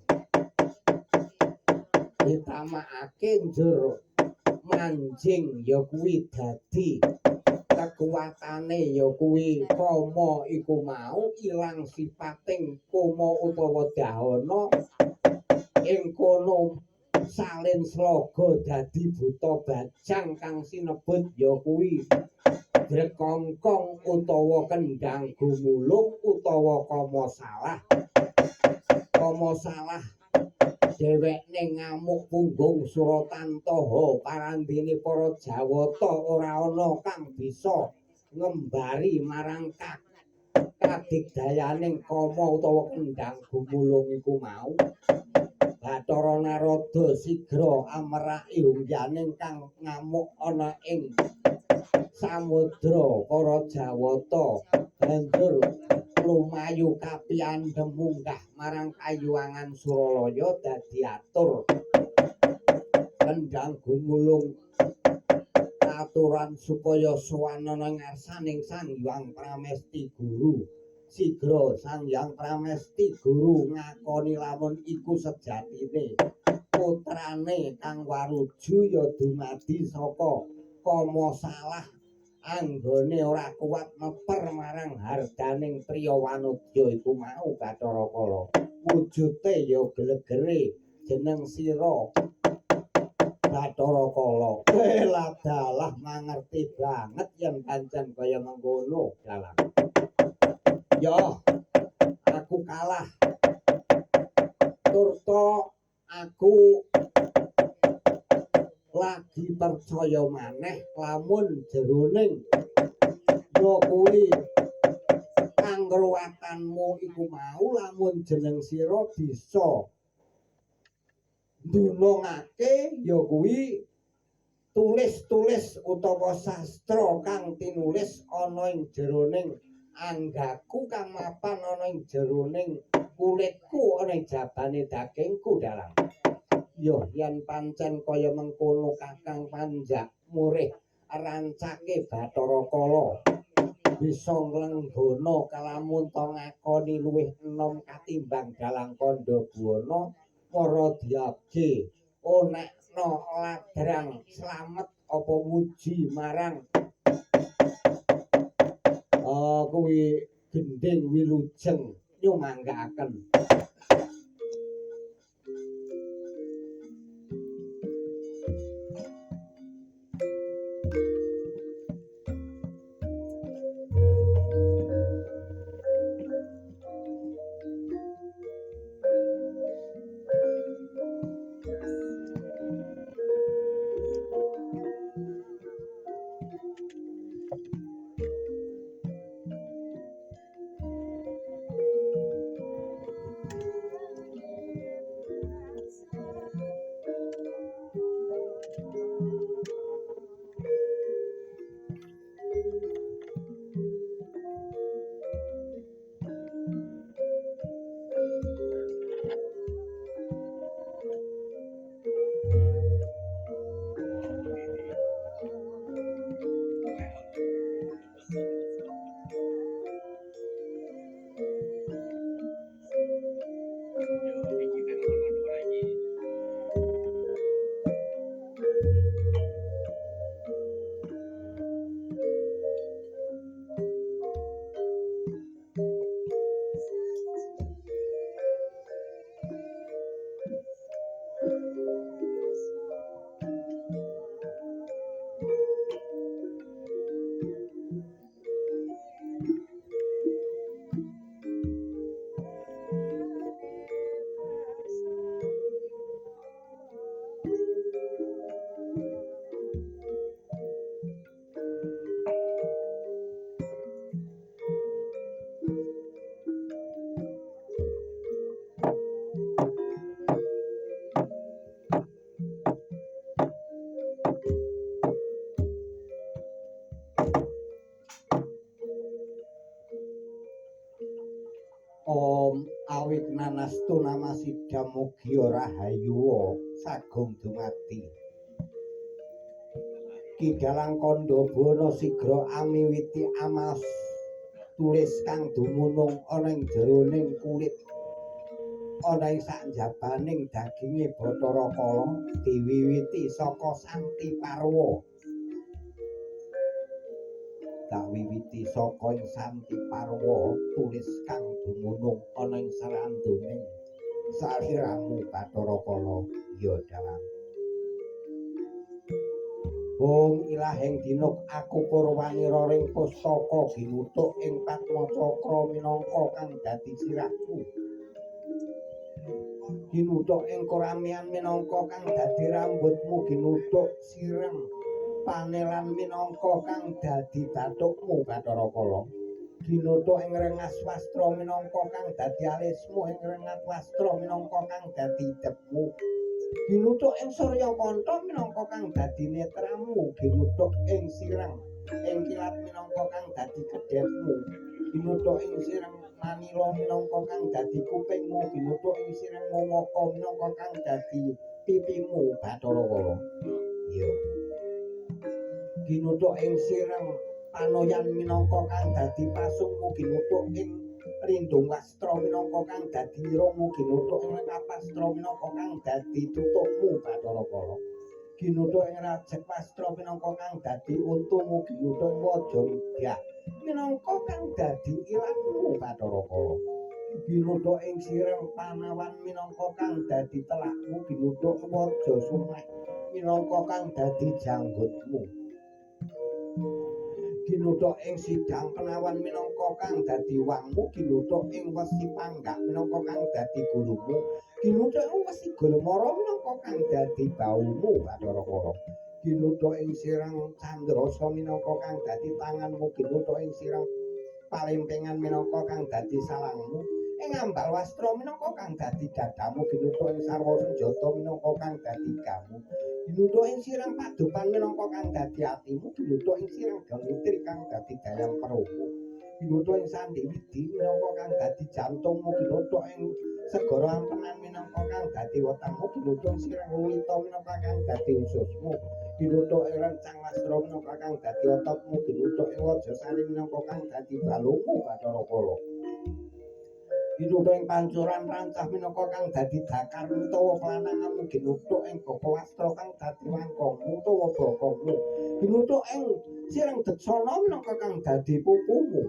ditamakake njur manjing ya kuwi dadi kekuatane ya kuwi kama iku mau ilang sipating kama utawa dahana ing kono salin slaga dadi buta bajang kang sinebut ya kuwi Drekongkong utawa Kendhang Gumulung utawa Kama Salah dhewekne ngamuk punggung Suratantaha parandene para Jawata ora ana kang bisa ngembari marang kadigdayaning Kama utawa Kendhang Gumulung iku mau. Bathara Narada sigra amraki hungyaning kang ngamuk ana ing samudra. Para Jawata banjur lumayu kapiyandhem munggah marang kayuwangan Suralaya dadi atur Kendhang Gumulung aturan supaya sowan ana ngarsaning Sang Hyang Pramesti Guru Sigra Sang Hyang Pramesti Guru ngakoni lamun iku sejatine putrane kang waruju ya dumadi saka kama salah anggone ora kuat meper marang hardaning priya wanudya iku mau Bathara Kala wujude ya glegere jeneng sira Bathara Kala dalah mangerti banget yen pancen kaya mengkono dalah ya aku kalah turta aku lagi percaya maneh lamun jeroning ya kuwi kangruwatanmu iku mau lamun jeneng sira bisa ndunungake ya kuwi tulis-tulis utawa sastra kang tinulis ana ing jeroning anggaku kang mapan ana ing jeroning kulitku ana ing jabane dagingku dalang yo yen pancen kaya mengkono Kakang Panjak murih rancake Bathara Kala bisa nglenggana kalamun to ngakoni luwih enom katimbang dalang kandha buwana para diage onekno ladrang slamet apa wuji marang kuwi gending wilujeng nyumanggaaken awit nanastu namasidam mugi rahayu sagung dumadi Ki Dalang Kandha Buwana sigra amiwiti amas tulis kang dumunung ana ing jeroning kulit ana ing sanjabaning daginge Bathara Kala diwiwiti saka Santi Parwa wiwiti saka ing Santi Parwa tulis kang dumunung ana ing sarandoning saliramu Bathara Kala ya dalang Wong ilahing dinuk aku purwanira ring pustaka ginuthuk ing Padmacakra minangka kang dadi sirahku ginuthuk ing koramian minangka kang dadi rambutmu ginuthuk sireng panelan minangka kang dadi bathukmu Bathara Kala ginuthuk ing rengas wastra minangka kang dadi alismu ing rengat wastra minangka kang dadi depmu ginuthuk ing Surya Kanta minangka kang dadi netramu ginuthuk ing sireng ing kilat minangka kang dadi kedhepmu ginuthuk ing sireng manila minangka kang dadi kupingmu ginuthuk ing sireng momaka minangka kang dadi pipimu Bathara Kala iya ginuthuk ing sireng panoyan minangka kang dadi pasungmu ginuthuk ing rindung wastra minangka kang dadi romo ginuthuk ing kapastra minangka kang dadi tutupmu Bathara Kala. Ginuthuk ing rajek wastra minangka kang dadi untumu ginuthuk ing waja lidya minangka kang dadi ilangmu Bathara Kala. Ginuthuk ing sireng panawan minangka kang dadi telakmu ginuthuk waja sumeh minangka kang dadi janggutmu. Ginuthuk ing sidang penawan minangka kang dadi wangmu ginuthuk ing wesi panggak minangka kang dadi gulumu ginuthuk ing wesi gulmara minangka kang dadi baumu Bathara Kala. Ginuthuk ing sireng candrasa minangka kang dadi tanganmu ginuthuk ing sireng palimpengan minangka kang dadi salangmu ing ambal wastra minangka kang dadi dadamu ginuthuk ing sarwa senjata minangka kang dadi gamu ginuthuk ing sireng padupan minangka kang dadi atimu ginuthuk ing sireng galitri kang dadi dayang perumu ginuthuk ing sandi widi minangka kang dadi jantungmu ginuthuk ing segara ampenan minangka kang dadi wetengmu ginuthuk ing sireng luwita minangka kang dadi ususmu ginuthuk ing rencang wastra minangka kang dadi ototmu ginuthuk ing wajasari minangka kang dadi balungmu Bathara Kala. Ginuthuk ing pancuran rancah minangka kang dadi dakar utawa pelananganmu ginuthuk ing baka wastra kang dadi wangkongmu utawa bokongmu ginuthuk ing sireng deksana minangka kang dadi pupumu.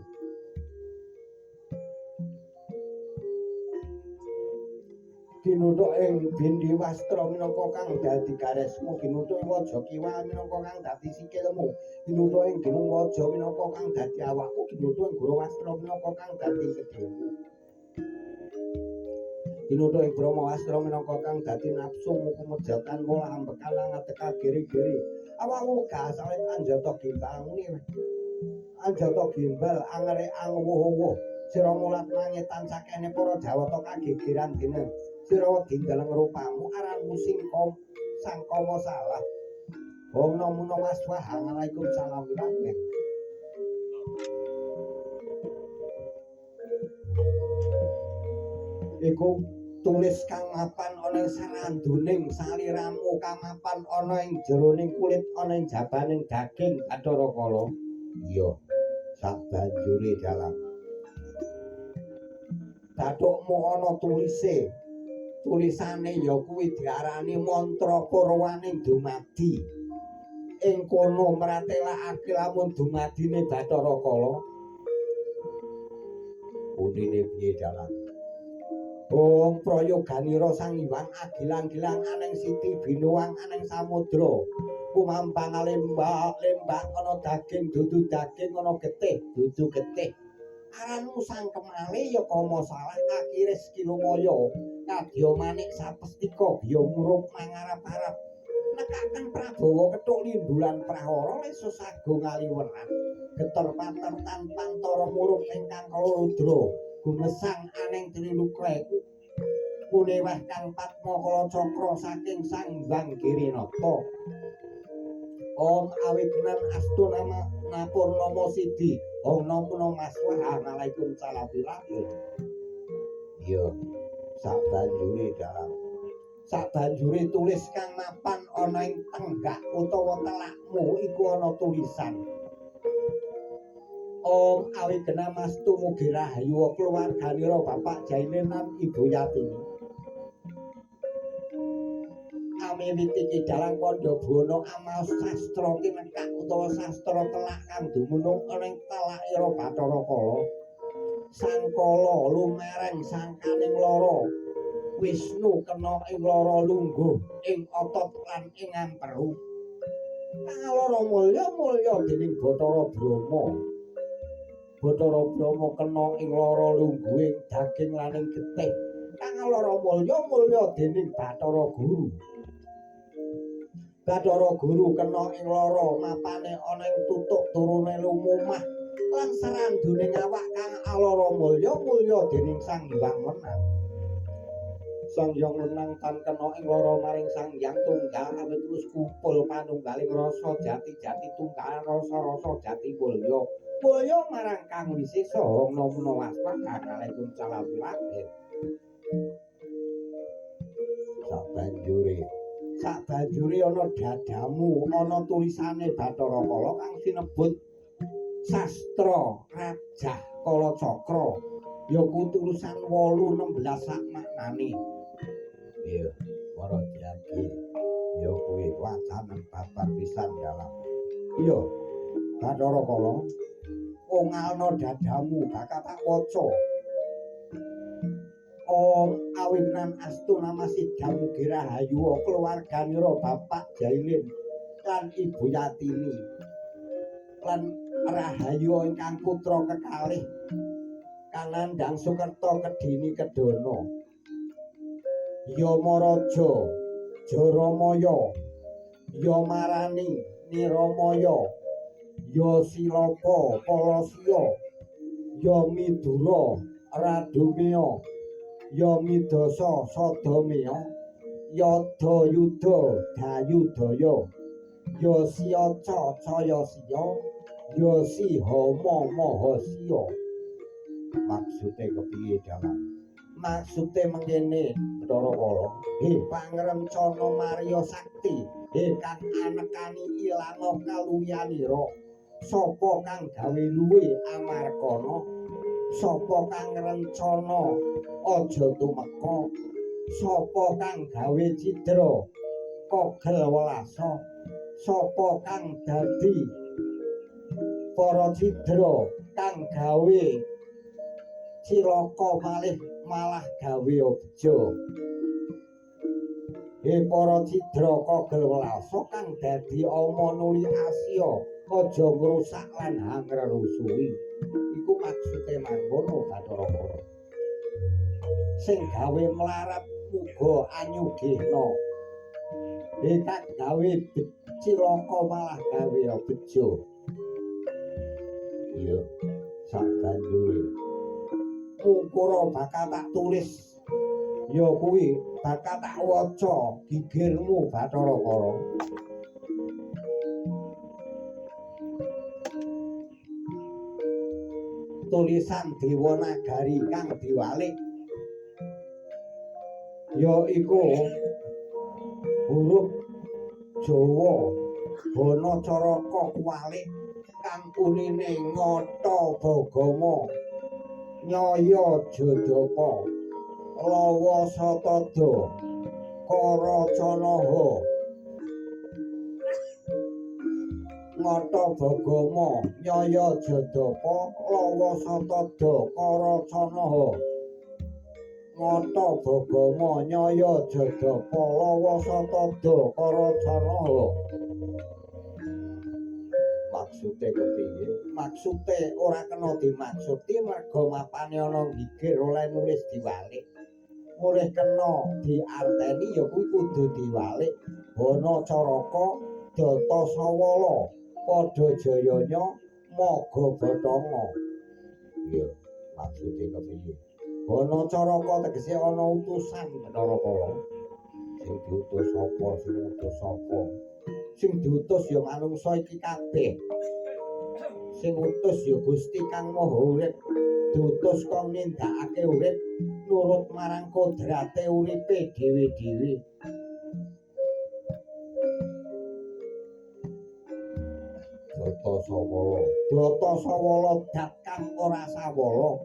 Ginuthuk ing bindi wastra minangka kang dadi garesmu ginuthuk ing waja kiwal minangka kang dadi sikilmu ginuthuk ing gunung waja minangka kang dadi awakmu ginuthuk ing guru wastra minangka kang dadi gedhemu ginuthuk ing brahma wastra minangka kang dadi nafsumu kumejatan mula ambekan ngateka giri-giri awakmu gak salet anjata gimbal anjata gimbal angere angwuh-wuh sira mulat mangetan sakene para jawata kagegeran dene sira dindeleng rupamu aranmu sangkama salah Om Namo Waswaha Waalaikumsalam Wirahmatullahi. Iku tulis kang mapan ana ing saranduning saliramu kamapan ana ing jeroning kulit ana ing jabaning daging Bathara Kala. Iya, sabanjure dalam Bathukmu ana tulisane ya kuwi diarani mantra purwaning dumadi ing kono mratelakake lamun dumadine Bathara Kala unine piye dalam Om prayoganira sang Hyang agilang-gilang aneng siti binuwang aneng samudra kumampang lembah ana daging dudu daging ana getih dudu getih aranmu sang kemale ya kama salah akhire skilumaya kadya manik sapestika biya murup mangarap-arap nekaken Prabowo kethuk lindulan prahara lesu sago ngaliweran geter pater tanpantara murup ingkang kaludra gumesang aneng trilukre punewah kang patma kala cakra saking sang Hyang Girinata Om awignan astu nama Napurnama Sidi Om Namo Waswaha Waalaikumsalam iya sabanjure dalam sabanjure tulis kang mapan ana ing tenggak utawa telakmu iku ana tulisan Om awigena mastu mugi rahayu keluarganira Bapak Jainenan Ibu Yatini Amiwiti ki dalang kandha buana amal sastra kinekak utawa sastra telak kang dumunung ana ing telakira Bathara Kala sangkala lumereng sangkaning lara Wisnu kena ing lara lungguh ing otot lan ing amperu kalara mulya-mulya dening Bathara Brahma Bathara Brahma kena ing lara lungguhing daging lan ing getih kang lara mulya-mulya dening Bathara Guru Bathara Guru kena ing lara mapane ana ing tutuk turune lumumah lan seranduning awak kang alara mulya-mulya dening Sang Hyang Menang Sang Hyang Menang tan kena ing lara maring Sang Hyang Tunggal awit wis kumpul panunggaling rasa jati-jati tunggal rasa-rasa jati mulya mulya marang Kang Wisesa Namo Waswaha Waalaikumsalam sabanjure ana dadamu ana tulisane Bathara Kala kang sinebut Sastra Rajah Kala Cakra ya kuturusan 8-16 sak maknane. Iya, para diagi ya kuwi wacanen babar pisan dalam. Iya, Bathara Kala, ngalno dadamu bakal tak waca. Awinan astu nama Sidam Mugi Rahayu keluarganira Bapak Jailin lan Ibu Yatini lan Rahayu ingkang putra kekalih Kanandang Sukerto Kedini Kedono Yamaraja Jaramaya Yamarani Niramaya Yasilaka Palasya Yamidura Radumya Yamidasa Sadamya Yadayuda Dayudaya Yasiyaca Cayasiya Yasihama Mahasiya. Maksude kepiye dalam? Maksude mengkene Bathara Kala, pangrencana Maria Sakti, kang anekani ilanga kaluyanira. Sapa kang gawe luwe amarkana? Sapa kang rencana aja tumeka? Sapa kang gawe cidra kogel welasa? Sapa kang dadi para cidra kang gawe cilaka malih malah gawe beja? Para cidra kogel welasa kang dadi ama nuli asya aja ngrusak lan hangrerusuhi. Iku maksude mangkono Bathara Kala. Sing gawe mlarat muga anyugihna. Kang gawe cilaka malah gawe beja. Iya, sak banjure mungkura bakal tak tulis. Ya kuwi bakal tak waca gigirmu Bathara Kala. Tulisan Dewanagari kang diwalik ya iku huruf Jawa Bana Caraka kuwalik kang unine Ngata Bagama Nyaya Jadapa Lawa Satada Karacanaha. Ngata Bagama Nyaya Jadapa Lawa Satada Karacanaha. Ngata Bagama Nyaya Jadapa Lawa Satada Karacanaha. Maksude kepiye? Maksude ora kena dimaksudi merga mapane ana gigir oleh nulis diwalik. Mulih kena diarteni ya kuwi kudu diwalik. Bana Caraka Data Sawala Padha Jayanya Maga Bathanga. Iya, maksude kepiye? Bana Caraka tegese ana utusan Bathara Kala. Sing diutus sapa, sing utus sapa? Sing diutus ya manungsa iki kabeh. Sing utus ya Gusti Kang Maha Urip. Diutus kang nindakake urip nurut marang kodrate uripe dhewe-dhewe. Data Sawala dat kang ora sawala.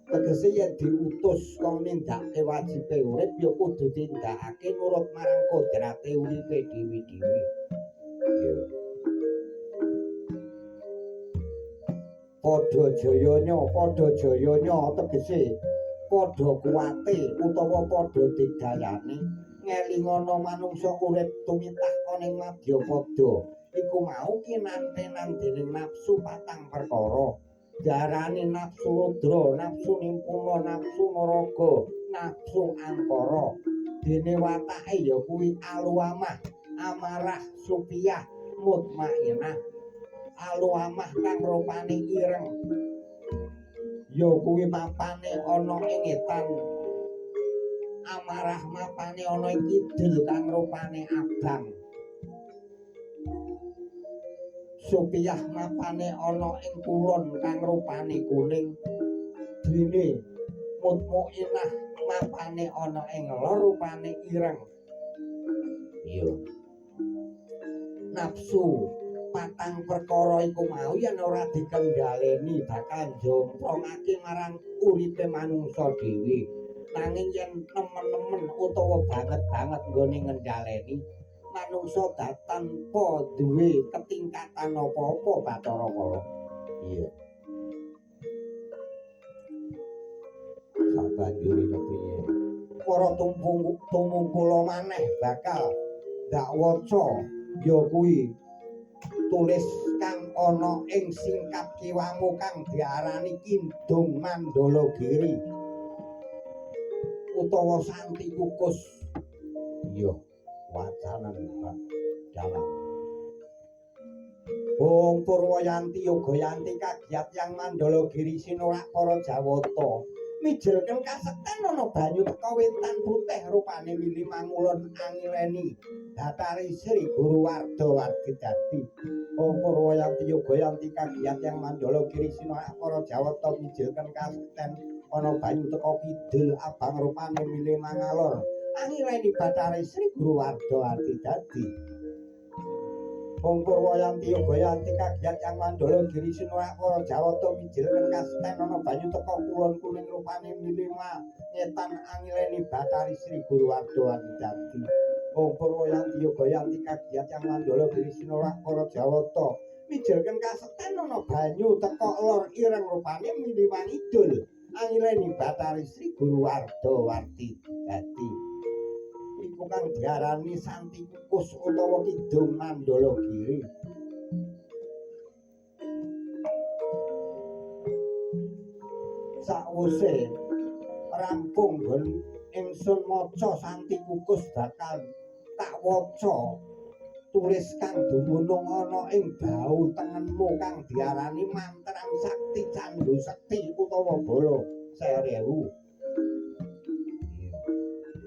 Tegese yen diutus kang nindakake wajibe urip ya kudu tindakake nurut marang kodrate uripe dhewe-dhewe. Ya. Padha jayanya tegese padha kuwate utawa padha digayane ngelingana manungsa urip tumitah ning Madyapada. Iku mau kinantenan dening nafsu patang perkara. Darane nafsu rudra, nafsu nimpuna, nafsu naraga, nafsu angkara. Dene watake ya kuwi aluamah, amarah, supiyah, mutmainah. Aluamah kang rupane ireng. Ya kuwi mapane ana ing etan. Amarah mapane ana ing kidul kang rupane abang. Supiyah mapane ana ing kulon kang rupane kuning. Dene mutmainah mapane ana ing lor rupane ireng. Iya. Nafsu patang perkara iku mau yen ora dikendhaleni bakal njomprongake marang uripe manungsa dhewe. Nanging yen nemen-nemen utawa banget-banget nggone ngendhaleni manungsa tanpa duwe ketingkatan apa-apa Bathara Kala. Iya. Sabanjure kepriye? Para tumungkula maneh bakal ndak waca ya kuwi tulis kang ana ing singkap kiwamu kang diarani Kidung Mandalagiri utawa Santi Kukus. Iya, wacanan Pak dalam. Bong Purwayanti Yogayanti kagiat yang Mandalagiri sinorak para Jawata. Mijelken kasekten ana banyu teka wentan putih rupane mili mangulon angileni datari Sri Guru Warda Wargidadi. Bong Purwayanti Yogayanti kagiat yang Mandalagiri sinorak para Jawata mijelken kasekten ana banyu teka kidul abang rupane mili mangalor angileni batari Sri Guru Warda Wargidadi. Wong Purwayanti Yogayanti kagiat yang Mandalagiri sinorak para Jawata mijelken kasten ana banyu teka kulon kuning rupane milima nyetan angileni batari Sri Guru Warda Wargidadi. Wong Purwayanti Yogayanti kagiat yang Mandalagiri sinorak para Jawata mijelken kasten ana banyu teka lor ireng rupane milima idul angileni batari Sri Guru Warda Wargidadi. Iku kang diarani Santi Kukus utawa Kidung Mandalagiri. Sakwise rampung nggon ingsun maca Santi Kukus bakal tak waca tulis kang dumunung ana ing bau tengenmu kang diarani Mantrang Sakti Candu Sekti utawa Bala Serewu.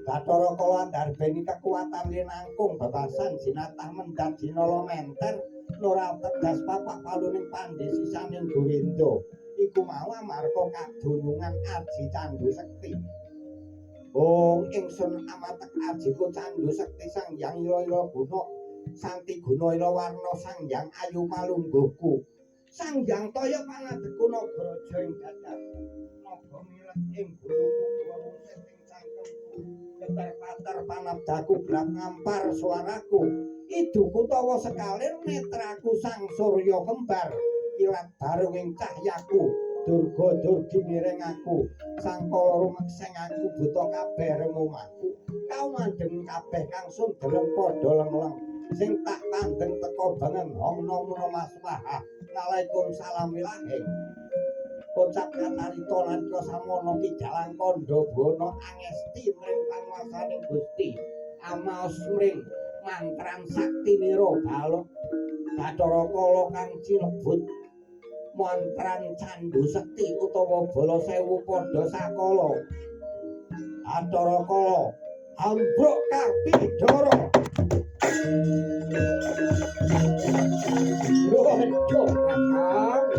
Bathara Kala ndarbeni kekuatan linangkung bebasan jinatah mendat jinala menter nora tegas papak paluning pandhesisaning Gorinda iku mau amarga kadunungan Aji Candu Sekti. Wong ingsun amatek ajiku Candu Sekti Sang Hyang Ila-ila Guna Santi Guna Ila Warna Sang Hyang Ayu Palungguhku Sang Hyang Toya Panadeku Nagaraja ing gadah naga milet ing guluku wonten ing cangkemku keter-pater panabdaku blak ngampar suaraku iduku tawa sekalir netraku sang surya kembar kilat bareng ing cahyaku durga durgi miring aku sang kala rumekseng aku buta kabeh reng omahku kau mandeng kabeh kang sun deleng padha lengleng sing tak kandeng teka bangen homna maswaha nalaikum salam wilahing kocap kacarita nalika samono ki jalang kandha bana angesti mring panguwasaning Gusti amaos mring mantran sakti nira balok Bathara Kala kang cinebut mantran Candu Sekti utawa Bala Sewu padha sakala Bathara Kala ambruk kapidara. Waduh, Kakang.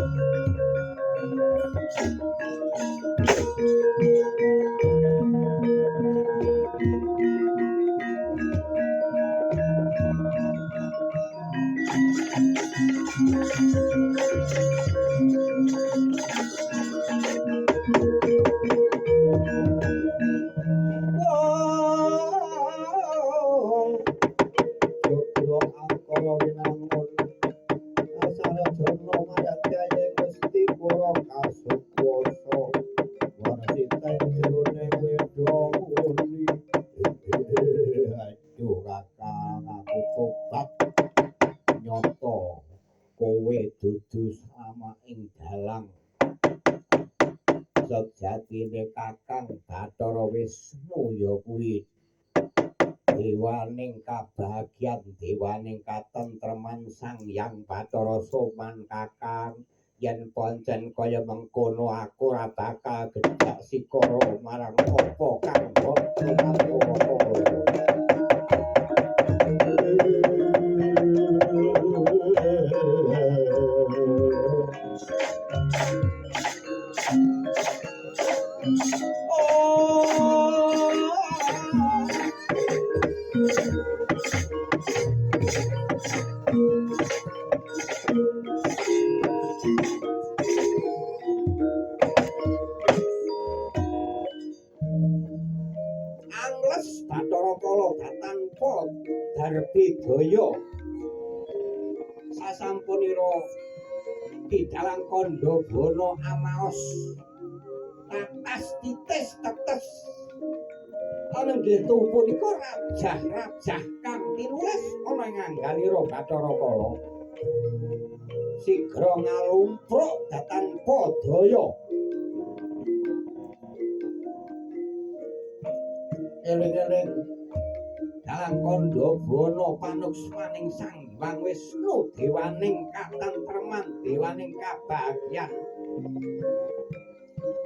Sejatine Kakang Bathara Wisnu ya kuwi dewaning kabahagyan dewaning katentreman Sang Hyang Bathara Soman Kakang yen pancen kaya mengkono aku ora bakal gedhak sikara marang apa kang bakti Bodhaya sasampunira Kidalang Kandabana amaos tatas titis tetes ana nggih punika rajah-rajah kang tinulis ana ing angganira Bathara Kala sigra ngalumpruk datan Bodhaya eling-eling Dalang Kandabana panuksmaning Sang Hyang Wisnu dewaning katentreman dewaning kabagyan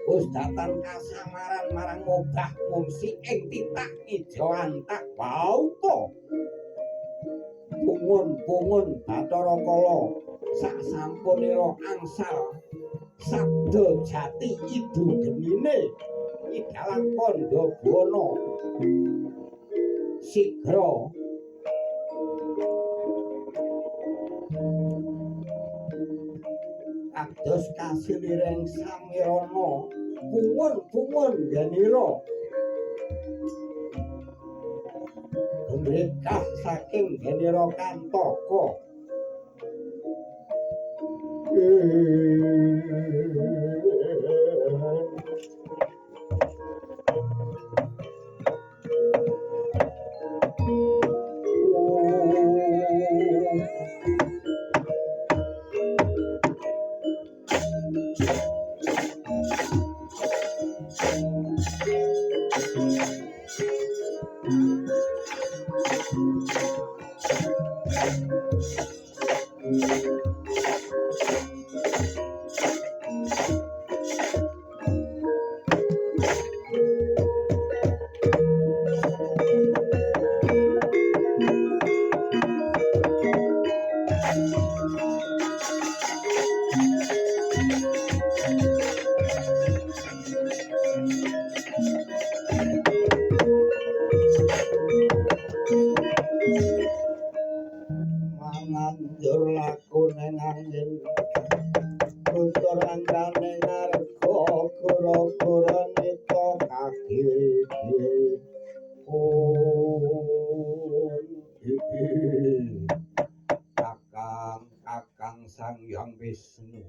wis datan kasamaran marang obah mungsi ing titah ijo antak bauta pungun-pungun Bathara Kala sasampunira angsal sabda jati idu genine Dalang Kandabana sigra kados kasiliring samirana pungun-pungun ganira gembrekah saking ganira Kantaka mananjur laku ning angin kuntur andane ngarga gura-gura nita kagiri Kakang Sang Hyang Wisnu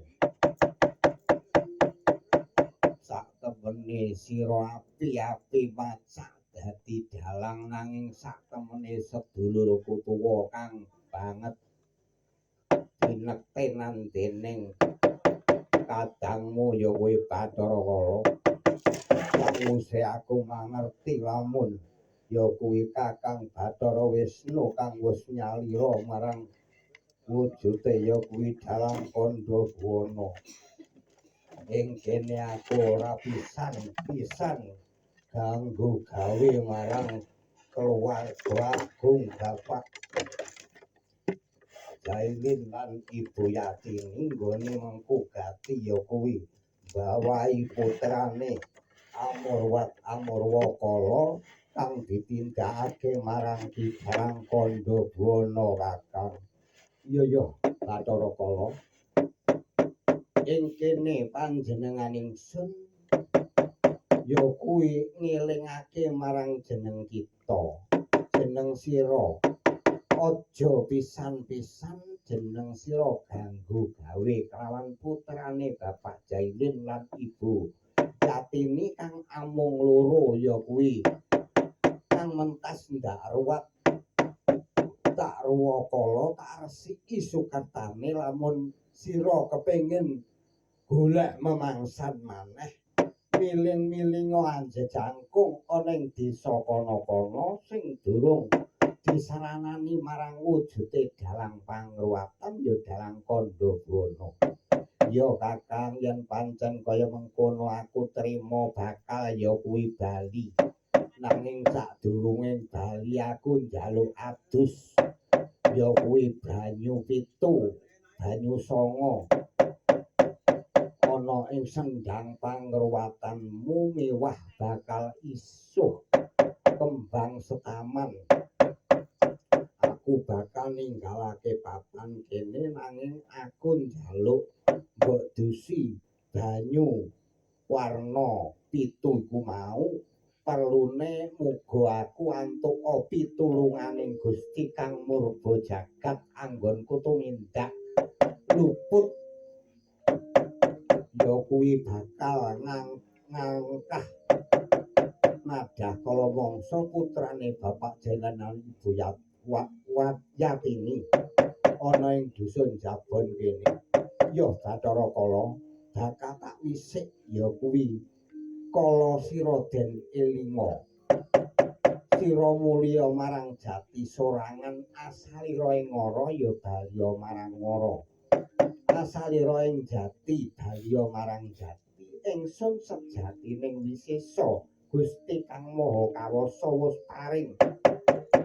sak temene sira api-api macak dadi dalang nanging sak temene sedulurku tuwa kang banget dinektenan dening kadangmu ya kuwi Bathara Kala sakwise aku mangerti lamun ya kuwi Kakang Bathara Wisnu kang wis nyalira marang wujude ya kuwi Dalang Kandabana ing kene aku ora pisan ganggu gawe marang keluarga agung Bapak Jailin lan Ibu Yatini nggone mengku gati ya kuwi bawahi putrane Amurwa Kala kang ditindakake marang Ki Dalang Kandabana Kakang iya Bathara Kala ing kene panjenengan ingsun ya kuwi ngelingake marang jeneng kita jeneng sira aja pisan-pisan jeneng sira ganggu gawe kelawan putrane Bapak Jailin lan Ibu Yatini kang amung loro ya kuwi kang mentas ndak ruwat tak ruwa kala tak resiki sukertane lamun sira kepengin golek memangsan maneh miling-milinga anjejangkung ana ing desa kono-kono sing durung disaranani marang wujude dalang pangruwatan ya Dalang Kandabana ya Kakang yen pancen kaya mengkono aku trima bakal ya kuwi bali nanging sadurunge bali aku njaluk adus ya kuwi banyu 7 banyu 9 ana ing sendhang pangruwatanmu mewah bakal isuh kembang setaman aku bakal ninggalake papan kene nanging aku njaluk mbok dusi banyu warna 7 iku mau perlune muga aku antuk pitulunganing Gusti kang murba jagat anggonku tumindak luput ya kuwi bakal ngangkah nadah kala mangsa putrane Bapak Jenengan Ibu Yatini ana ing dusun Jabon kene. Ya Bathara Kala bakal tak wisik ya kuwi kala sira den elinga. Sira mulya marang jati sorangan asalira ing ngara ya balya marang ngara. Asalira ing jati balya marang jati. Ingsun sejatining wisesa Gusti Kang Maha Kawasa wis paring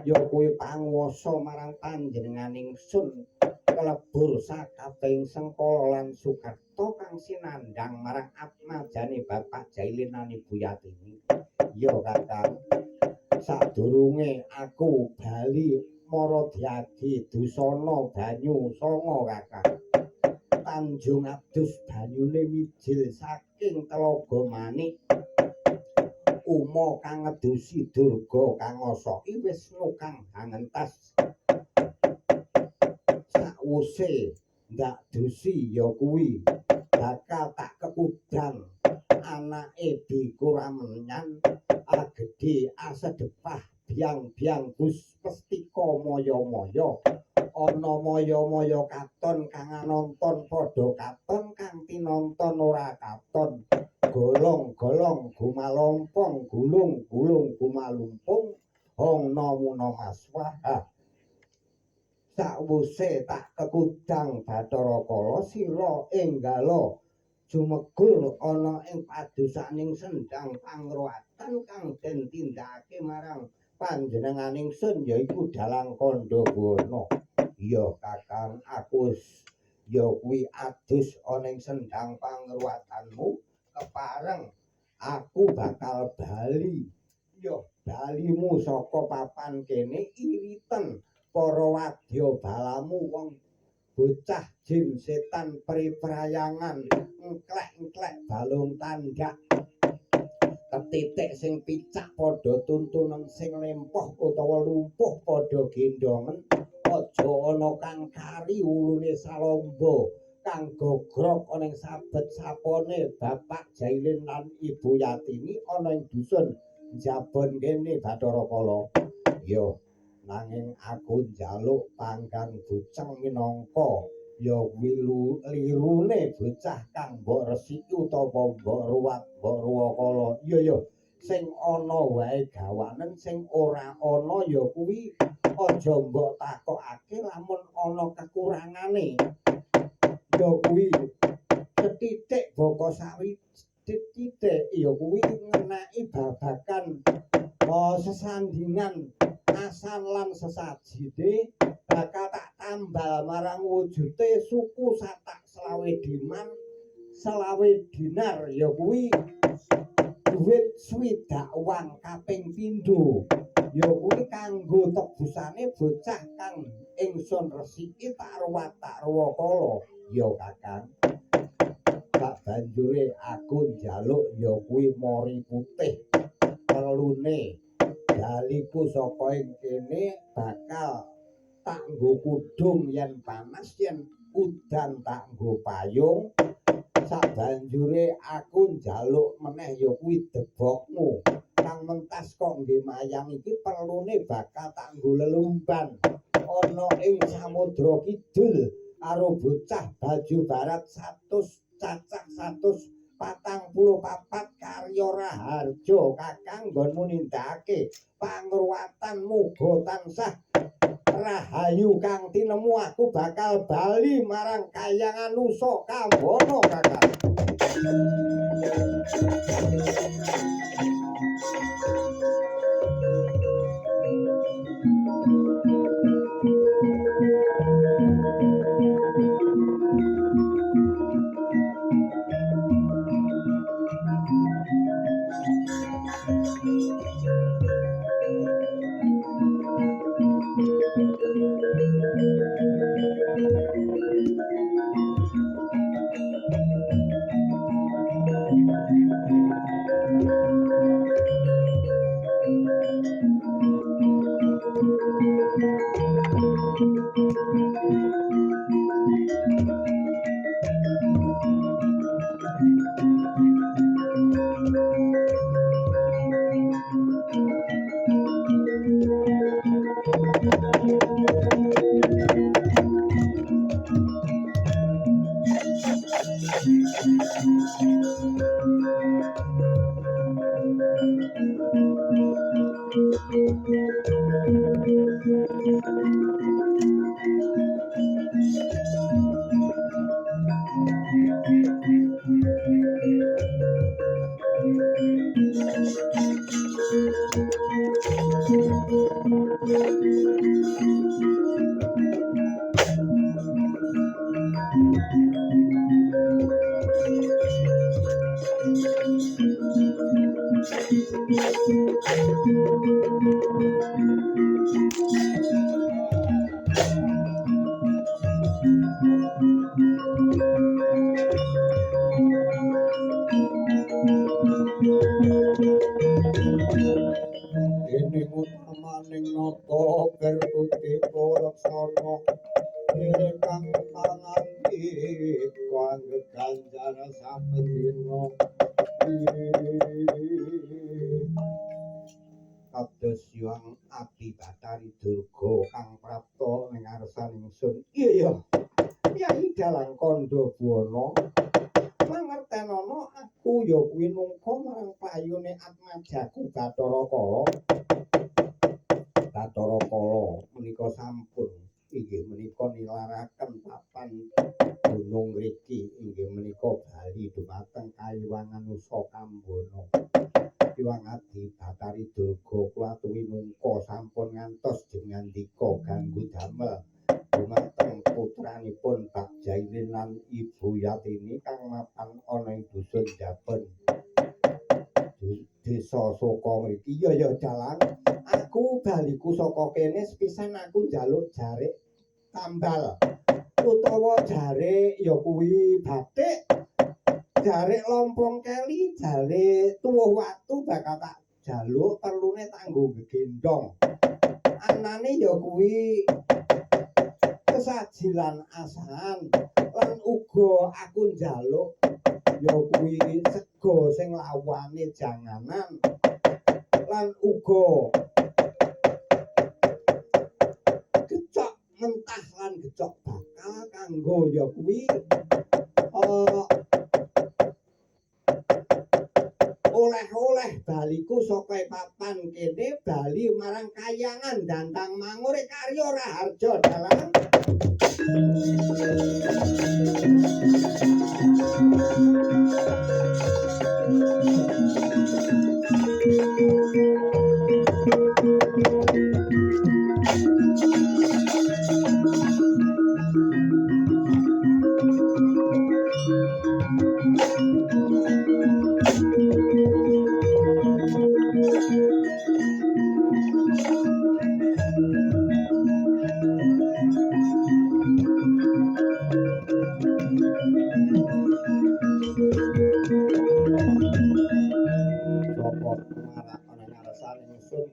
ya kuwi panguwasa marang panjenenganing ingsun kelebur sakabehing sengkala lan sukerta kang sinandhang marang atmajane Bapak Jailinan Ibu Yatini. Ya Kakang, sadurunge aku bali mara diadi dusana banyu sanga Kakang. Tanjung adus banyune mijil saking Telaga Manik. Uma kang ngedusi Durga kang ngosoki Wisnu kang hangentas. Sakwuse ndak dusi ya kuwi bakal tak kekudang anake dikuramenyan agedhe asedepah biang-biang Gus Pestika maya-maya ana maya-maya katon kang nonton padha katon kang tinonton ora katon golong-golong gumalompong gulung-gulung gumalumpung hong namuna maswaha. Sakwuse tak kekudang Bathara Kala sira enggala jumegur ana ing padusaning sendhang pangruwatan kang den tindakake marang panjenenganing sun yaiku Dalang Kandhawana. Ya Kakang, aku ya kuwi adus ana ing sendhang pangruwatanmu kepareng aku bakal bali. Ya balimu saka papan kene iriten para wadya balamu wong bocah jin setan priprayangan engklek-engklek balung tandak ketitik sing picak padha tuntunen sing lempoh utawa lumpuh padha gendongen aja ana kang kari ulune salomba kang gogrok ana ing sabet sapone Bapak Jailin lan Ibu Yatini ana ing dusun Jabon kene Bathara Kala. Yo nanging aku njaluk panggang buceng minangka ya lirune bocah kang mbok resiki utawa mbok ruwat mbok ruwakala. Iya sing ana wae gawanen sing ora ana ya kuwi aja mbok takokake lamun ana kekurangane. Ya kuwi setitik baka sawi titik ya kuwi ngeneki babagan sesandingan asan lan sesajine bakal tak tambal marang wujude suku satak selawe dinar ya kuwi duit swidak uang kaping pindho ya kuwi kanggo tebusane bocah kang ingsun resiki tak ruwat tak ruwakala ya Kakang. Sak banjure aku njaluk ya kuwi mori putih perlune daliku saka ing kene bakal tak nggo kudung yen panas yen udan tak nggo payung. Sabanjure aku njaluk meneh ya kuwi debokmu kang mentas kok nggih mayang iki perlune bakal tak nggo lelumban ana ing Samudra Kidul karo bocah baju barat 100 cacah 144 karya raharja Kakang nggonmu nindakake pangruwatan muga tansah rahayu kang tinemu aku bakal bali marang Kahyangan Nusa Kambana Kakang. Dening utamaning nata berkuti palaksana kang panganti kangge ganjar saben dina kados Hyang Adi Batari Durga kang prapta ning ngarsaning ingsun. Iya ya dalang kandha buwana mangertenono aku ya kuwi nungka marang payune Atmajaku Bathara Kala. Bathara Kala menika sampun inggih menika nilaraken papan gunung mriki inggih menika bali dumateng Kayuwangan Nusa Kambono. Hyang Adi Batari Durga kula tuwi nungka sampun ngantos jengandika ganggu damel dumateng putranipun Pak Jailin lan Ibu Yatini kang mapan ana ing dusun Jaben Desa Soka mriki. Ya dalang aku baliku saka kene sepisan aku njaluk jarik tambal utawa jarik ya kuwi batik, jarik lompong keli, jarik tuwuh watu bakal tak jaluk perlune tanggo gegendong. Anane ya kuwi kesajilan asahan lan uga aku njaluk ya kuwi sego sing lawane janganan lan uga gecok mentah lan gecok bakal kanggo ya kuwi oleh-oleh baliku saka papan kene bali marang Kahyangan Dantang Mangure karya Raharja dalang.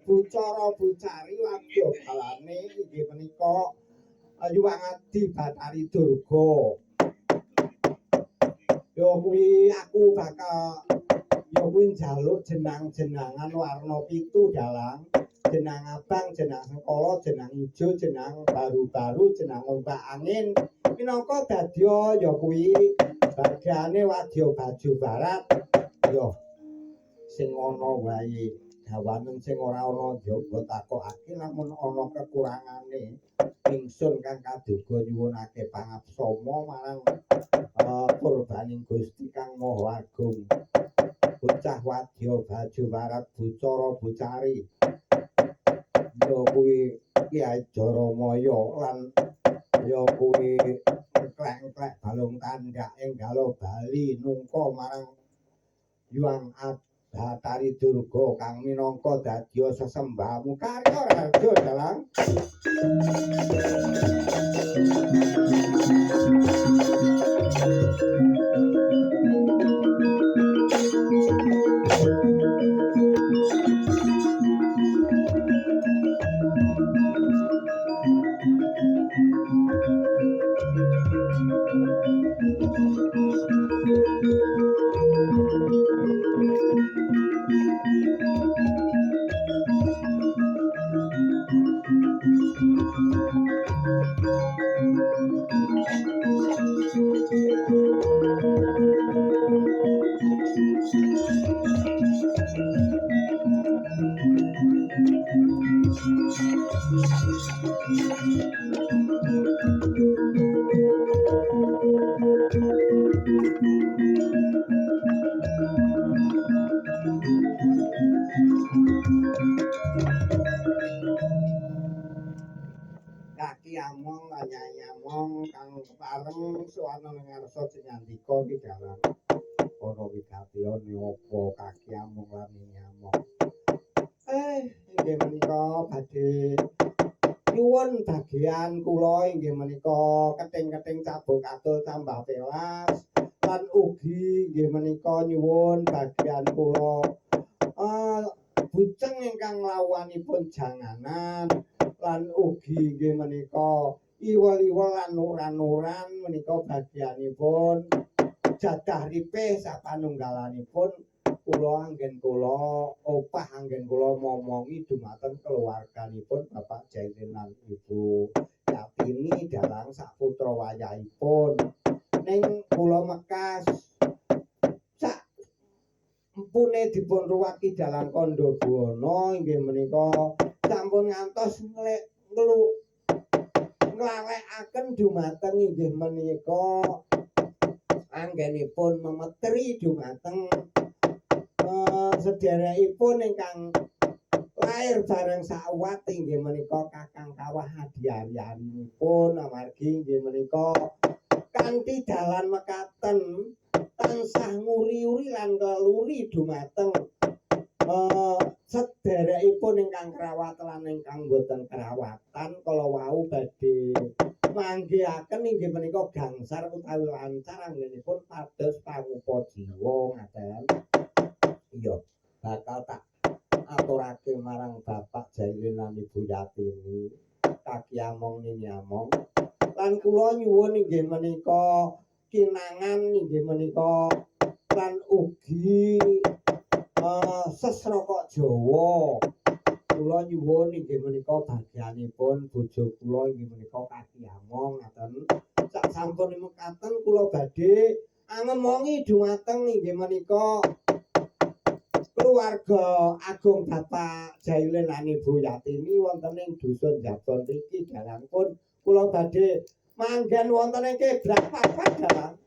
Bucara bucari wadya kalane inggih menika Hyang Adi Batari Durga. Ya kuwi aku bakal ya kuwi njaluk jenang-jenangan warna 7 dalang. Jenang abang, jenang sengkala, jenang ijo, jenang baru-baru, jenang ombak angin. Minangka dadya ya kuwi bagiane wadya baju barat. Ya sing ana wae dawanen sing ora ana njaba takokake lamun ana kekurangane ingsun kang kaduga nyuwunake pangapsama marang purbaning Gusti Kang Maha Agung. Bocah wadya baju barat bucara bucari ya kuwi Kyai Jaramaya lan ya kuwi klek-klek balung tandak Enggala Bali nungka marang Hyang Adi Batari Durga kang minangka dadya sesembahmu karya Raharja dalang. Kaki among nyai among kang pareng suwana ngarsa nyandika ki dalan ana wigati apa kaki among lan nyamong inggih menika badhe nyuwun bagian kula inggih menika keting-keting cabuk adol tambah telas lan ugi inggih menika nyuwun bagian kula buceng ingkang lawanipun janganan lan ugi inggih menika iwel-iwel lan nuran-nuran menika bagianipun jadah ripih sapanunggalanipun kula anggen kula opah anggen kula momongi dumateng keluarganipun Bapak Jailin lan Ibu Yatini dalang saputra wayahipun ning kula mekas sak empune dipun ruwaki dalang Kandha Buwana inggih menika sampun ngantos nglalekaken dumateng inggih menika anggenipun memetri dumateng sederekipun ingkang lair bareng sawat inggih menika Kakang Kawah Adiaryanipun amargi inggih menika kanthi dalan mekaten tansah nguri-uri lan keluri dumateng sederekipun ingkang kerawat lan ingkang boten kerawatan kala wau badhe manggihaken inggih menika gangsar utawi lancar anggenipun pados pangupa jiwa ngaten. Iya, bakal tak aturake marang Bapak Jailin lan Ibu Yatini, Kaki Among Nini Among. Lan kula nyuwun inggih menika kinangan inggih menika lan ugi sesrokok Jawa. Kula nyuwun inggih menika bagianipun bojo kula inggih menika Kaki Among ngaten. Sak sampun mekaten kula badhe angemongi dumateng inggih menika keluarga agung Bapak Jailin lan Ibu Yatini wonten ing dusun Jabon niki dalangipun kula badhe manggen wonten ing Kebrak Papat dalang.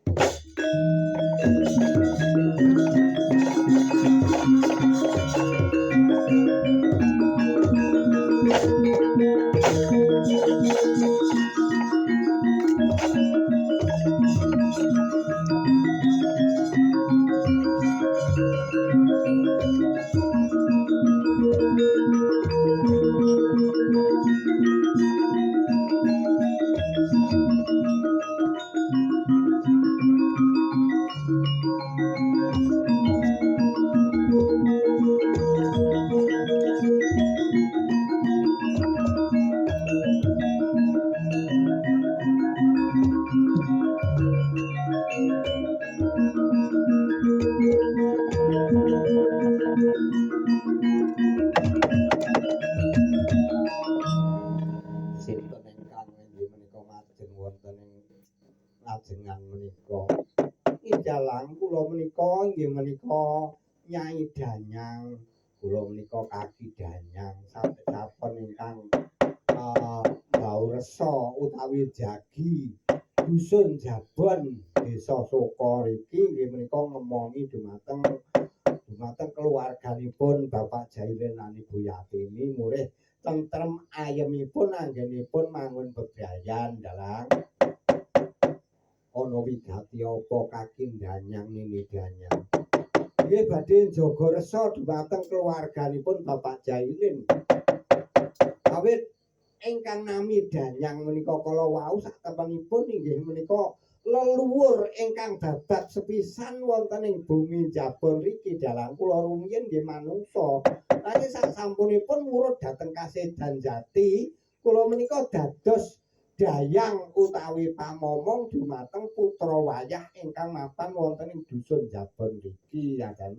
Lajengan menika idalang kula menika inggih menika Nyai Danyang kula menika Kaki Danyang sampun ingkang bau resa utawi jagi dusun Jabon desa Sokor iki inggih menika ngemongi dumateng keluarganipun Bapak Jailin lan Ibu Yatini murih tentrem ayemipun anggenipun mangun bebrayan dalang ana wigati apa Kaki Danyang Nini Danyang nggih badhe njaga resa dumateng keluarganipun Bapak Jailin awit ingkang nami Danyang menika kala wau satempenipun inggih menika leluhur ingkang babat sepisan wonten ing bumi Jabon riki dalang kula rumiyin nggih manungsa nanging sasampunipun murut dhateng Kasedan Jati kula menika dados dayang utawi pamomong dumateng putra wayah ingkang mapan wonten ing dusun Jabon niki ya kan.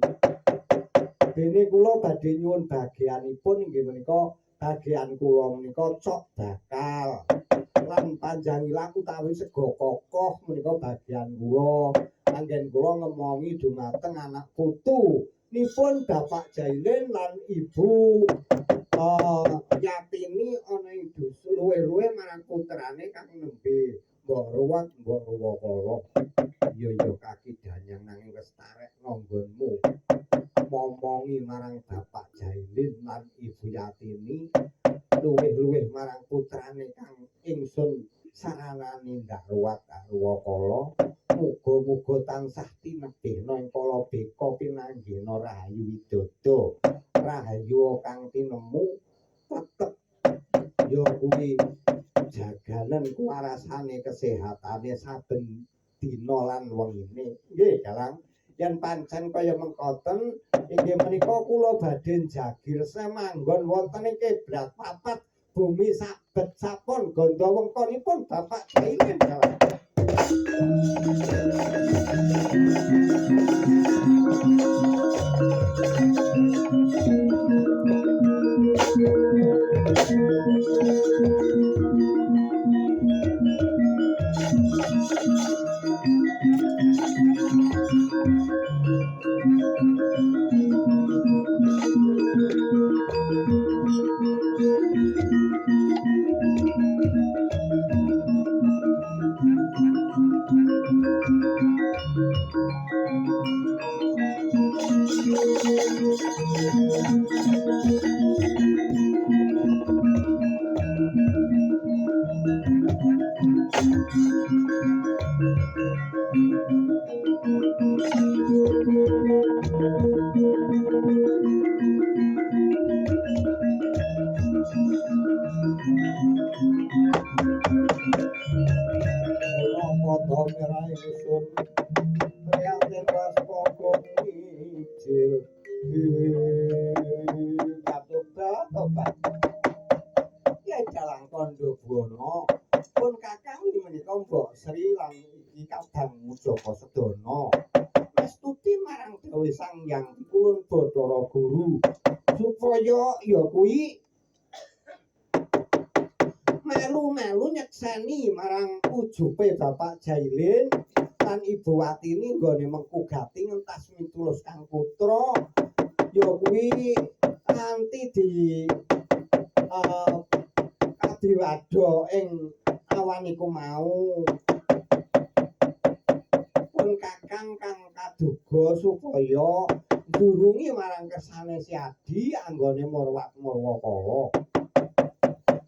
Dene kula badhe nyuwun bagianipun inggih menika bagian kula menika cok bakal lan panjangila utawi sego kokoh menika bagian kula. Anggen kula ngemongi dumateng anak putu nipun Bapak Jailin lan Ibu Yatini ana ing dusun luwe-luwe marang putrane kang nembe mbok ruwat mbok ruwakala. Iya kaki danyang nanging wis tarek nanggonmu. Momongi marang Bapak Jailin lan Ibu Yatini luwih-luwih marang putrane kang ingsun saranane ndak ruwat ruwakala. Muga-muga tansah tinebihna ing kala beka pinanggena rahayu widodо. Rahayu kang tinemu tetep ya kuwi jaganen kuwarasane kesehatane saben dina lan wengine. Nggih, Dalang. Yen pancen kaya mengkoten inggih menika kula badhe jagir semanggon wonten ing kiblat papat bumi sabet sapon ganda wengkonipun Bapak Jailin. Ya kuwi melu-melu nyekseni marang ujupe Bapak Jailin lan Ibu Watini nggone mengkugati ngentas mitulus kang putra ya kuwi kanthi di adiwada ing awan iku mau pun kakang kang kaduga supaya durungi marang kersane si Adi anggone murwat-murwakala.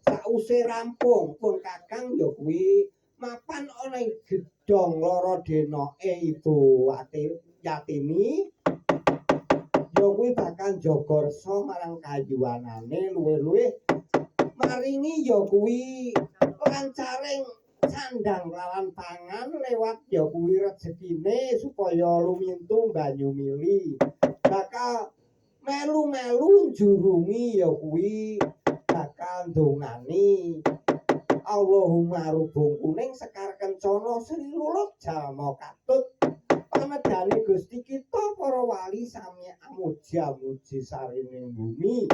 Sause rampung pun kakang ya kuwi mapan ana ing gedhong lara denake Ibu Yatini ya kuwi bakal jaga resa marang kayuwanane luwih-luwih maringi ya kuwi lancaring sandang lawan pangan lewat ya kuwi rezekine supaya lumintu banyu mili. Bakal melu-melu njurungi ya kuwi bakal ndongani Allahumma rubung kuning sekar kencana Sri Lulut jalma katut pamedane Gusti kita para wali sami amuji-amuji sarining bumi.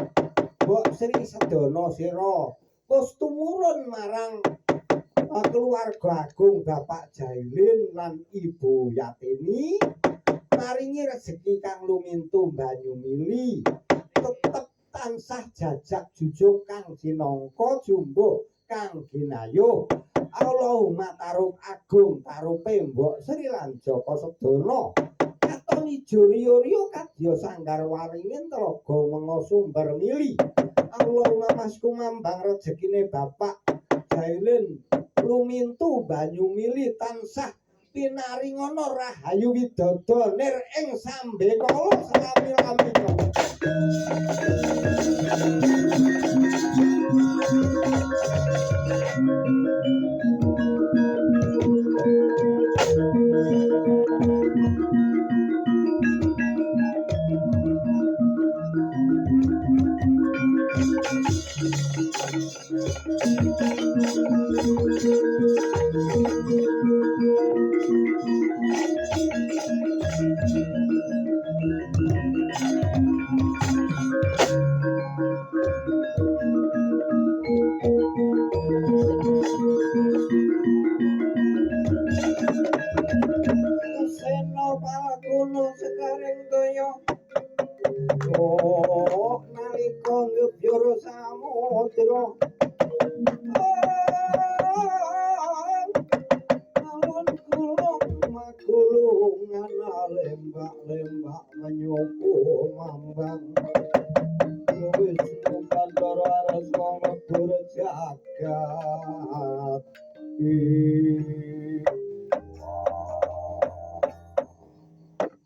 Mbok Sri sedana sira wis tumurun marang keluarga agung Bapak Jailin lan Ibu Yatini maringi rezeki kang lumintu banyu mili tetep tansah jajak jujung kang jinangka jumbuh kang ginayuh Allahumma taruk agung tarupe Mbok Sri lan Joko Sedana katon ijo riyo-riyo kadya sanggar waringin telaga menga sumber mili Allahumma masku mambang rezekine Bapak Jailin lumintu banyu mili tansah pinaringana rahayu widodо nir ing sambekala salami-lamina. ngana lembak-lembak menyuku mambang Wisnu Bandara Arsa Lebur Jagat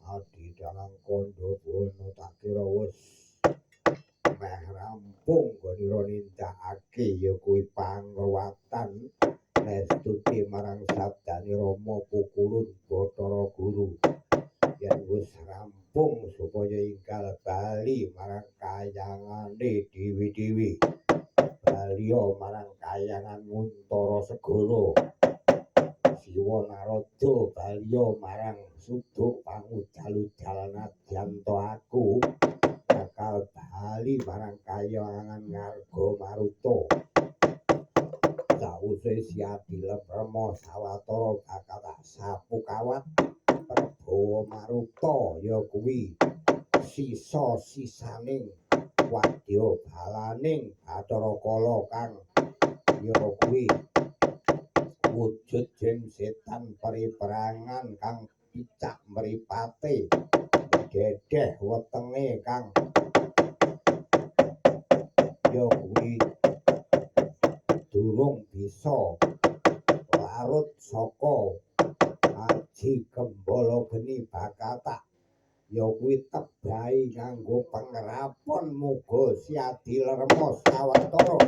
Adi dalang kondo bono tak kira wis meh rampung gonira nindakake ya kuwi pangruwatan restuti marang sabdane Rama Pukulun Bathara Guru yen wis rampung supaya ingkal bali marang kayangane dewi-dewi baliya marang kayangan Muntara Segara Siwa Narada baliya marang Suduk pangudal-udal nadyanto aku bakal bali marang kayangan Ngarga Maruta sawise siadi leprema sawetara bakal tak sapu kawat Prabawa Maruta ya kuwi sisa-sisaning wadya balaning Bathara Kala kang ya kuwi wujud jin setan periperangan kang picak mripate dedeh wetenge kang ya kuwi durung bisa larut saka aji gembala geni bakatak ya kuwi tebahi nganggo pangrapon muga siadi lerma sawetara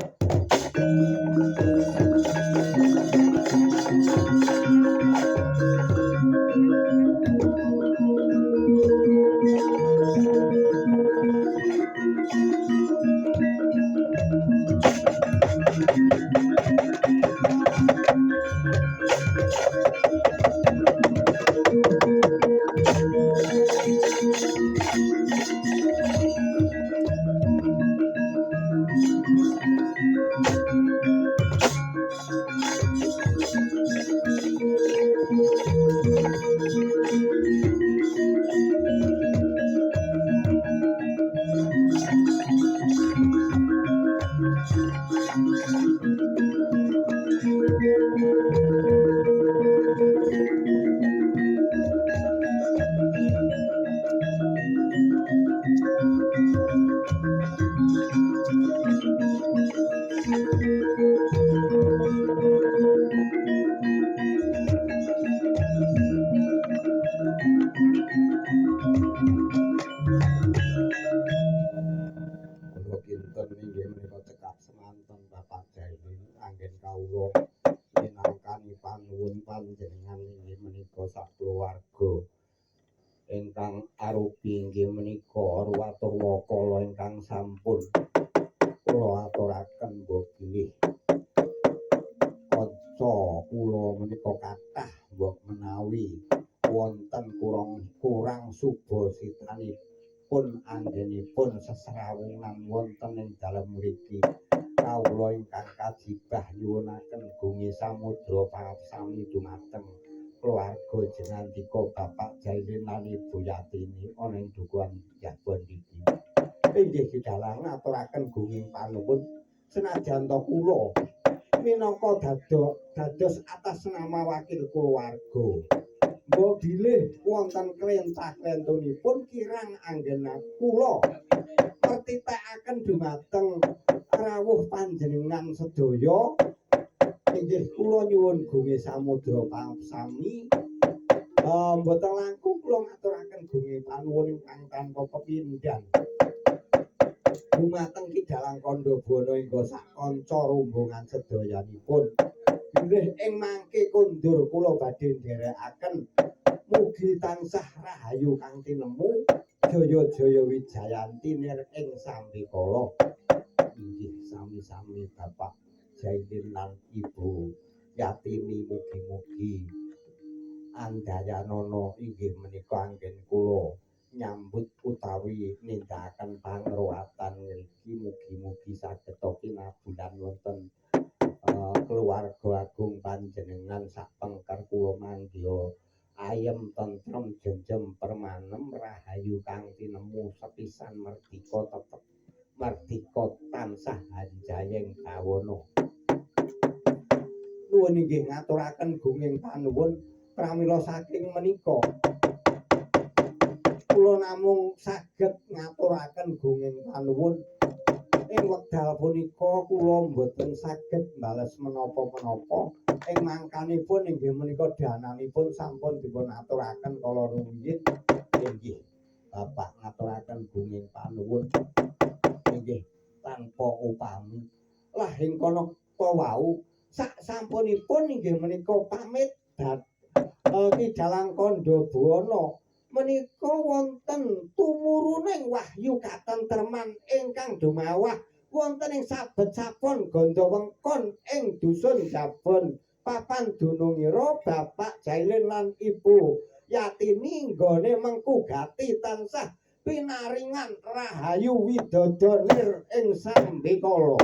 ingkang arupi inggih menika Ruwaturwa Kala ingkang sampun kula aturaken mbok bilih kanca kula menika kathah mbok menawi wonten kurang subasitanipun anggenipun sesrawungan wonten ing dalem mriki kawula ingkang kajibah nyuwunaken gungi samudra pangapsami dumateng keluarga jenandika Bapak Jailin lan Ibu Yatini ana ing dukuhan Jabon iki. Inggih kidalang ngaturaken gunging panuwun senajan to kula minangka dados atas nama wakil keluarga. Mbok bilih wonten klentah-klentunipun kirang anggen kula mertitekaken dumateng rawuh panjenengan sedaya inggih kula nyuwun gungi samudra pangapsami mboten langkung kula ngaturaken gungi panuwun ingkang tanpa pepindhan dumateng Kidalang Kandabana ingga sak kanca rombongan sedayanipun bilih ing mangke kondur kula badhe nderekaken mugi tansah rahayu kang tinemu jaya-jaya wijayanti nir ing sambikala inggih sami-sami Bapak Jailin lan Ibu Yatini mugi-mugi andayanana inggih menika anggen kula nyambut utawi nindakaken pangruwatan ngriki mugi-mugi saged kinabulan wonten keluarga agung panjenengan sak pengker kula mandya ayem tentrem jenjem permanem rahayu kang tinemu sepisan merdika tetep merdika tansah anjayeng bawana nuwun inggih ngaturaken gunging panuwun pramila saking menika kula namung saged ngaturaken gunging panuwun ing wekdal punika kula mboten saged mbales menapa-menapa ing mangkanipun inggih menika dananipun sampun dipun aturaken kala rumiyin inggih Bapak ngaturaken gunging panuwun inggih tanpa upami lah ing kono wau sak sampunipun inggih menika pamit Ki Dalang Kandabwana menika wonten tumuruning wahyu katentreman ingkang dumawah wonten ing sabet-sabon ganda wengkon ing dusun Jabon papan dunungira Bapak Jailin lan Ibu Yatini nggone mengku gati tansah pinaringan rahayu widodonir ing sambikala.